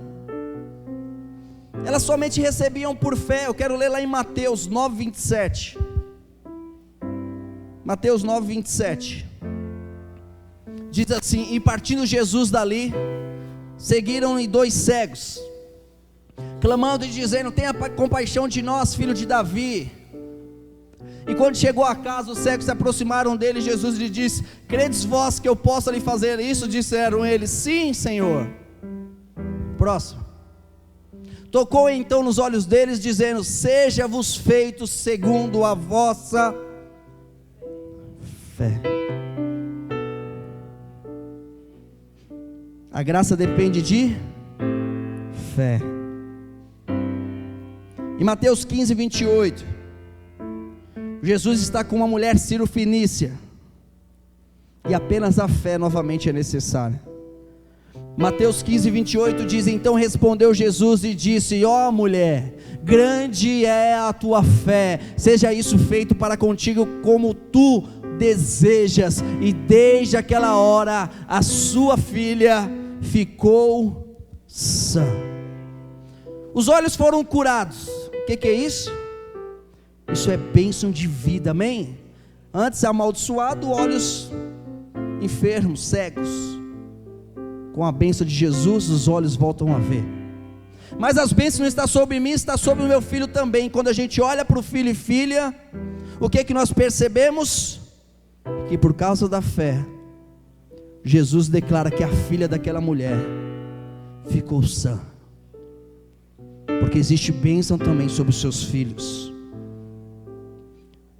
Elas somente recebiam por fé. Eu quero ler lá em Mateus 9:27. Mateus 9:27 diz assim: e partindo Jesus dali, seguiram-lhe 2 cegos, clamando e dizendo: tenha compaixão de nós, filho de Davi. E quando chegou a casa, os cegos se aproximaram dele, e Jesus lhe disse: credes vós que eu possa lhe fazer isso? Disseram eles: sim, Senhor. Próximo. Tocou então nos olhos deles, dizendo: seja-vos feito segundo a vossa fé. A graça depende de fé. Em Mateus 15, 28, Jesus está com uma mulher Ciro-fenícia, e apenas a fé novamente é necessária. Mateus 15, 28 diz: então respondeu Jesus e disse: ó mulher, grande é a tua fé, seja isso feito para contigo como tu desejas. E desde aquela hora a sua filha ficou sã. Os olhos foram curados. O que é isso? Isso é bênção de vida, amém? Antes amaldiçoado, olhos enfermos, cegos. Com a bênção de Jesus, os olhos voltam a ver. Mas as bênçãos não estão sobre mim, está sobre o meu filho também. Quando a gente olha para o filho e filha, o que nós percebemos? Que por causa da fé, Jesus declara que a filha daquela mulher ficou sã. Porque existe bênção também sobre os seus filhos.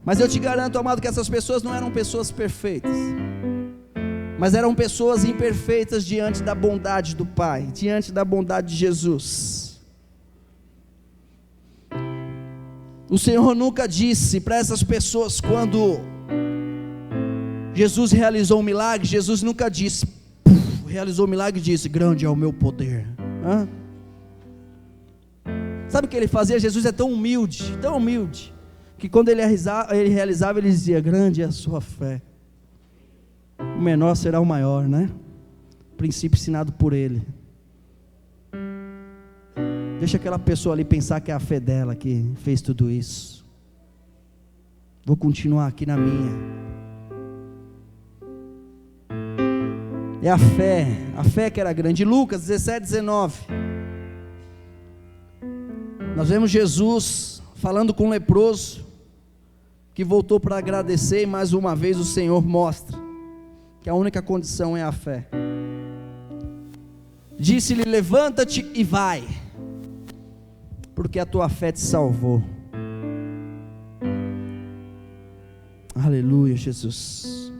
Mas eu te garanto, amado, que essas pessoas não eram pessoas perfeitas, mas eram pessoas imperfeitas diante da bondade do Pai, diante da bondade de Jesus. O Senhor nunca disse para essas pessoas, quando Jesus realizou um milagre, Jesus nunca disse, realizou o milagre e disse: grande é o meu poder. Sabe o que ele fazia? Jesus é tão humilde, que quando ele realizava, ele dizia: grande é a sua fé. O menor será o maior, né? Princípio ensinado por ele. Deixa aquela pessoa ali pensar que é a fé dela que fez tudo isso. Vou continuar aqui na minha. É a fé que era grande. Lucas 17, 19. Nós vemos Jesus falando com um leproso, que voltou para agradecer, e mais uma vez o Senhor mostra que a única condição é a fé. Disse-lhe: levanta-te e vai, porque a tua fé te salvou. Aleluia, Jesus.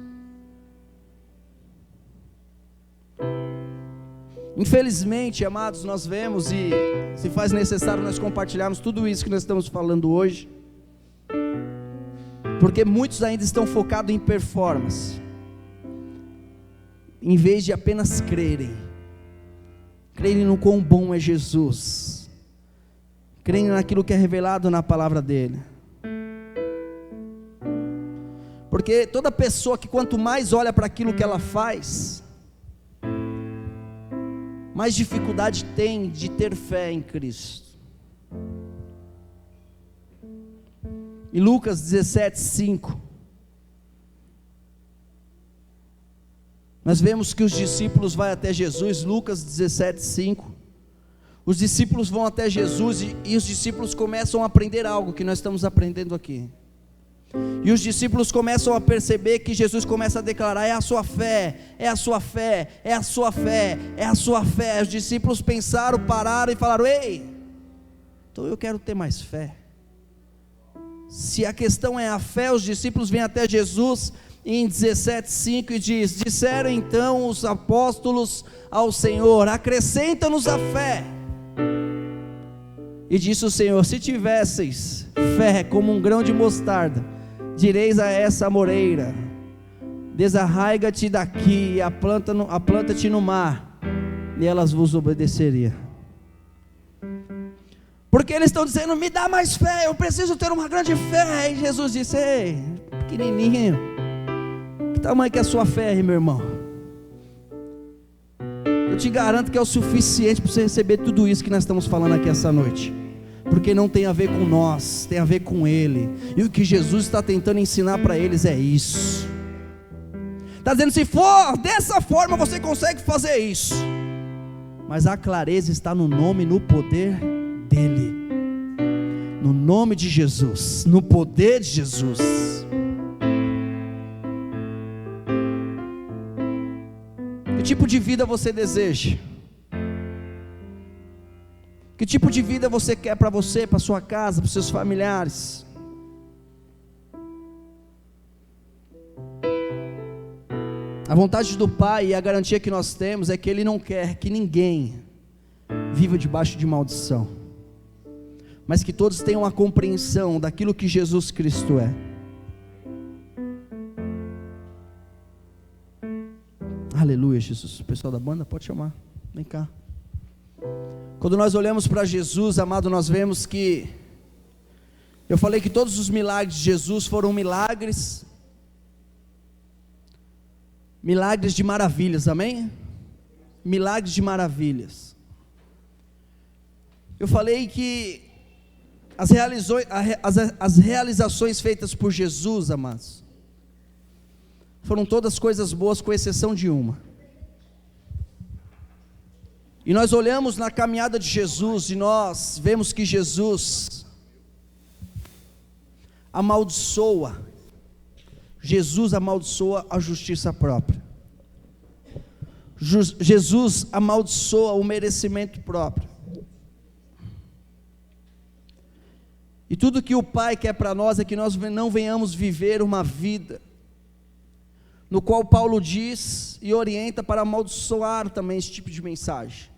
Infelizmente, amados, nós vemos, e se faz necessário nós compartilharmos tudo isso que nós estamos falando hoje, porque muitos ainda estão focados em performance, em vez de apenas crerem no quão bom é Jesus, crerem naquilo que é revelado na palavra dele. Porque toda pessoa que quanto mais olha para aquilo que ela faz, mais dificuldade tem de ter fé em Cristo. Em Lucas 17, 5, nós vemos que os discípulos vão até Jesus. Lucas 17, 5. Os discípulos vão até Jesus, e os discípulos começam a aprender algo que nós estamos aprendendo aqui. E os discípulos começam a perceber que Jesus começa a declarar: é a sua fé, é a sua fé, é a sua fé, é a sua fé. Os discípulos pensaram, pararam e falaram: ei, então eu quero ter mais fé. Se a questão é a fé, os discípulos vêm até Jesus em 17:5 e diz: disseram então os apóstolos ao Senhor: acrescenta-nos a fé. E disse o Senhor: se tivesseis fé como um grão de mostarda, direis a essa amoreira: desarraiga-te daqui e aplanta-te no mar, e elas vos obedeceriam. Porque eles estão dizendo: me dá mais fé, eu preciso ter uma grande fé. E Jesus disse: ei, pequenininho, que tamanho que é a sua fé aí, meu irmão? Eu te garanto que é o suficiente para você receber tudo isso que nós estamos falando aqui essa noite. Porque não tem a ver com nós, tem a ver com Ele. E o que Jesus está tentando ensinar para eles é isso. Está dizendo: se for dessa forma, você consegue fazer isso. mas a clareza está no nome e no poder dEle, no nome de Jesus, no poder de Jesus. Que tipo de vida você deseja? Que tipo de vida você quer para você, para sua casa, para os seus familiares? A vontade do Pai e a garantia que nós temos é que Ele não quer que ninguém viva debaixo de maldição, mas que todos tenham a compreensão daquilo que Jesus Cristo é. Aleluia, Jesus. O pessoal da banda pode chamar, vem cá. Quando nós olhamos para Jesus, amado, nós vemos que, eu falei que todos os milagres de Jesus foram milagres de maravilhas, amém? Milagres de maravilhas. Eu falei que as realizações feitas por Jesus, amados, foram todas coisas boas, com exceção de uma. E nós olhamos na caminhada de Jesus, e nós vemos que Jesus amaldiçoa a justiça própria. Jesus amaldiçoa o merecimento próprio. E tudo que o Pai quer para nós é que nós não venhamos viver uma vida no qual Paulo diz e orienta para amaldiçoar também esse tipo de mensagem,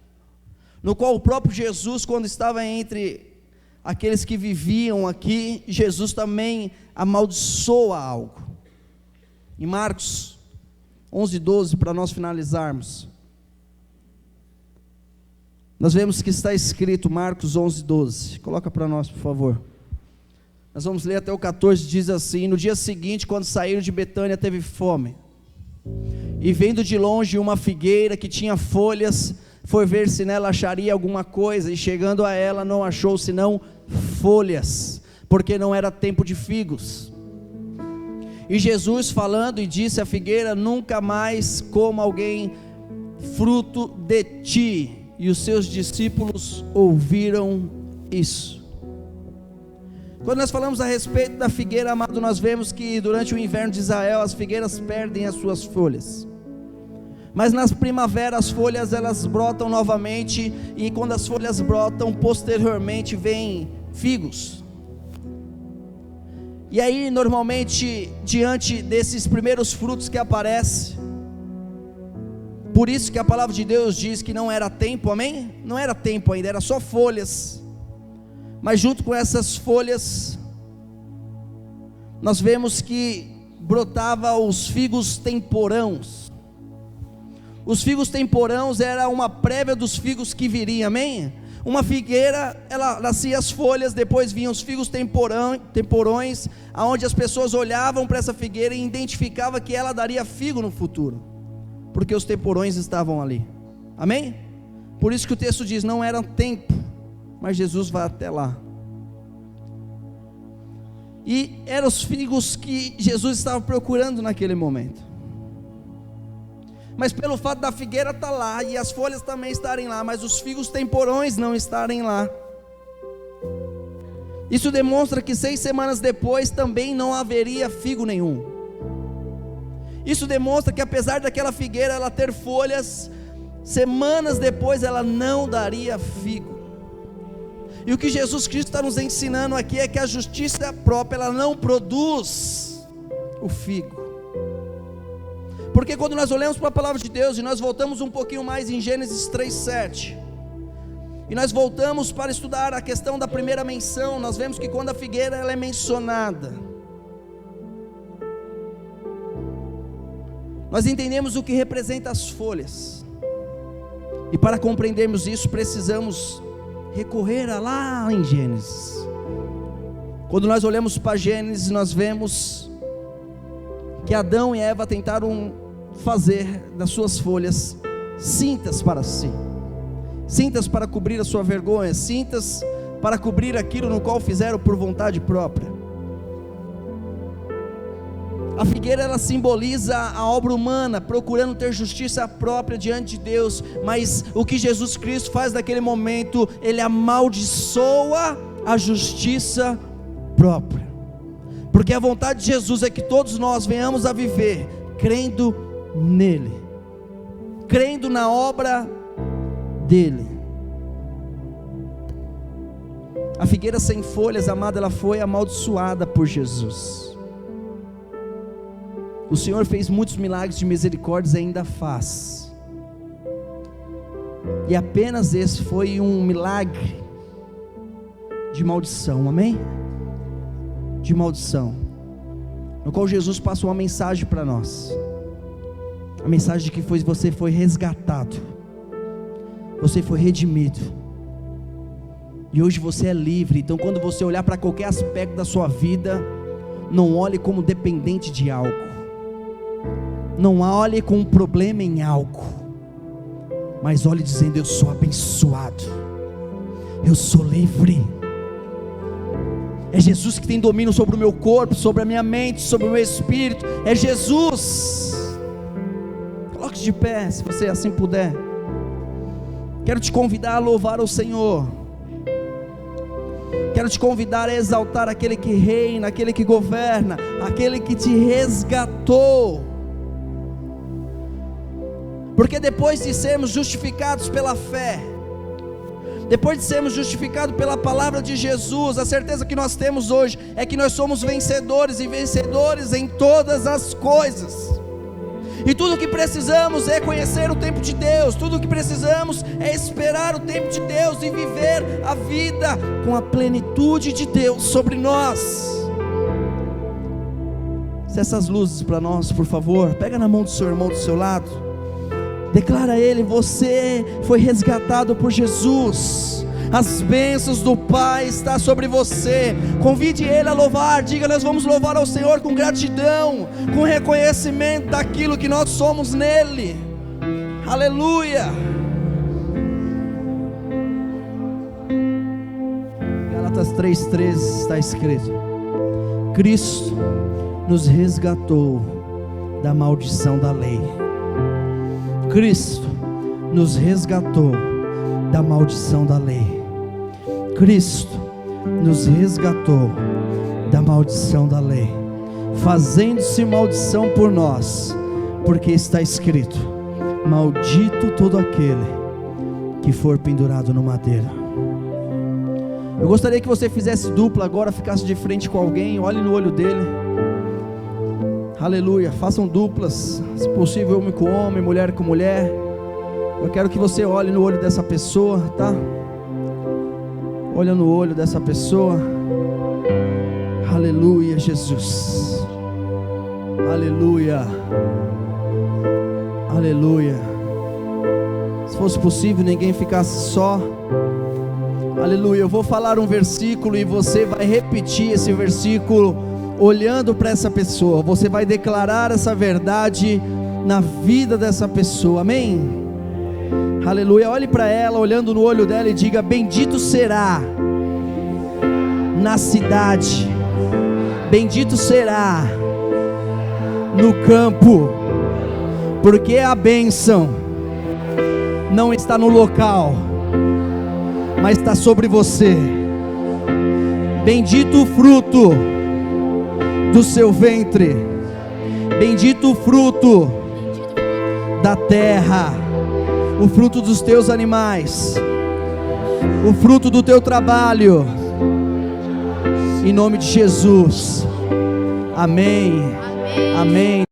no qual o próprio Jesus, quando estava entre aqueles que viviam aqui, Jesus também amaldiçoa algo. Em Marcos 11:12, para nós finalizarmos, nós vemos que está escrito, Marcos 11:12, coloca para nós, por favor. Nós vamos ler até o 14, diz assim: no dia seguinte, quando saíram de Betânia, teve fome, e vendo de longe uma figueira que tinha folhas, foi ver se nela acharia alguma coisa, e chegando a ela, não achou senão folhas, porque não era tempo de figos. E Jesus falando, e disse à figueira: nunca mais coma alguém fruto de ti. E os seus discípulos ouviram isso. Quando nós falamos a respeito da figueira, amado, nós vemos que durante o inverno de Israel, as figueiras perdem as suas folhas, mas nas primaveras as folhas elas brotam novamente, e quando as folhas brotam, posteriormente vem figos. E aí normalmente, diante desses primeiros frutos que aparecem, por isso que a palavra de Deus diz que não era tempo, amém? Não era tempo ainda, era só folhas. Mas junto com essas folhas, nós vemos que brotava os figos temporãos. Os figos temporãos era uma prévia dos figos que viriam, amém? Uma figueira, ela nascia as folhas, depois vinham os figos temporões, aonde as pessoas olhavam para essa figueira e identificavam que ela daria figo no futuro, porque os temporões estavam ali, amém? Por isso que o texto diz, não era tempo, mas Jesus vai até lá. E eram os figos que Jesus estava procurando naquele momento. Mas pelo fato da figueira estar lá, e as folhas também estarem lá, mas os figos temporões não estarem lá, isso demonstra que 6 semanas depois também não haveria figo nenhum. Isso demonstra que apesar daquela figueira ela ter folhas, semanas depois ela não daria figo. E o que Jesus Cristo está nos ensinando aqui é que a justiça própria, ela não produz o figo. Porque quando nós olhamos para a palavra de Deus, e nós voltamos um pouquinho mais em Gênesis 3:7, e nós voltamos para estudar a questão da primeira menção, nós vemos que quando a figueira ela é mencionada, nós entendemos o que representa as folhas. E para compreendermos isso, precisamos recorrer a lá em Gênesis. Quando nós olhamos para Gênesis, nós vemos que Adão e Eva tentaram fazer das suas folhas cintas para si, cintas para cobrir a sua vergonha, cintas para cobrir aquilo no qual fizeram por vontade própria. A figueira, ela simboliza a obra humana, procurando ter justiça própria diante de Deus, mas o que Jesus Cristo faz naquele momento, ele amaldiçoa a justiça própria, porque a vontade de Jesus é que todos nós venhamos a viver crendo nele, crendo na obra dele. A figueira sem folhas, amada, ela foi amaldiçoada por Jesus. O Senhor fez muitos milagres de misericórdia e ainda faz, e apenas esse foi um milagre de maldição, amém? De maldição, no qual Jesus passa uma mensagem para nós, a mensagem de que você foi resgatado, você foi redimido, e hoje você é livre. Então quando você olhar para qualquer aspecto da sua vida, não olhe como dependente de algo, não olhe com um problema em algo, mas olhe dizendo: eu sou abençoado, eu sou livre. É Jesus que tem domínio sobre o meu corpo, sobre a minha mente, sobre o meu espírito. É Jesus. Coloque-se de pé, se você assim puder. Quero te convidar a louvar o Senhor. Quero te convidar a exaltar aquele que reina, aquele que governa, aquele que te resgatou. Porque depois de sermos justificados pela fé, depois de sermos justificados pela palavra de Jesus, a certeza que nós temos hoje é que nós somos vencedores, e vencedores em todas as coisas. E tudo o que precisamos é conhecer o tempo de Deus, tudo o que precisamos é esperar o tempo de Deus e viver a vida com a plenitude de Deus sobre nós. Se essas luzes para nós, por favor, pega na mão do seu irmão do seu lado, declara a ele: você foi resgatado por Jesus, as bênçãos do Pai estão sobre você. Convide ele a louvar, diga: nós vamos louvar ao Senhor com gratidão, com reconhecimento daquilo que nós somos nele. Aleluia. Gálatas 3,13 está escrito: Cristo nos resgatou da maldição da lei. Cristo nos resgatou da maldição da lei. Cristo nos resgatou da maldição da lei, fazendo-se maldição por nós, porque está escrito: maldito todo aquele que for pendurado no madeiro. Eu gostaria que você fizesse dupla agora, ficasse de frente com alguém, olhe no olho dele. Aleluia, façam duplas, se possível homem com homem, mulher com mulher. Eu quero que você olhe no olho dessa pessoa, tá? Olha no olho dessa pessoa. Aleluia, Jesus. Aleluia. Aleluia. Se fosse possível, ninguém ficasse só. Aleluia. Eu vou falar um versículo e você vai repetir esse versículo olhando para essa pessoa. Você vai declarar essa verdade na vida dessa pessoa, amém? Aleluia. Olhe para ela, olhando no olho dela, e diga: bendito será na cidade, bendito será no campo, porque a bênção não está no local, mas está sobre você. Bendito o fruto do seu ventre, bendito o fruto da terra, o fruto dos teus animais, o fruto do teu trabalho, em nome de Jesus, amém, amém.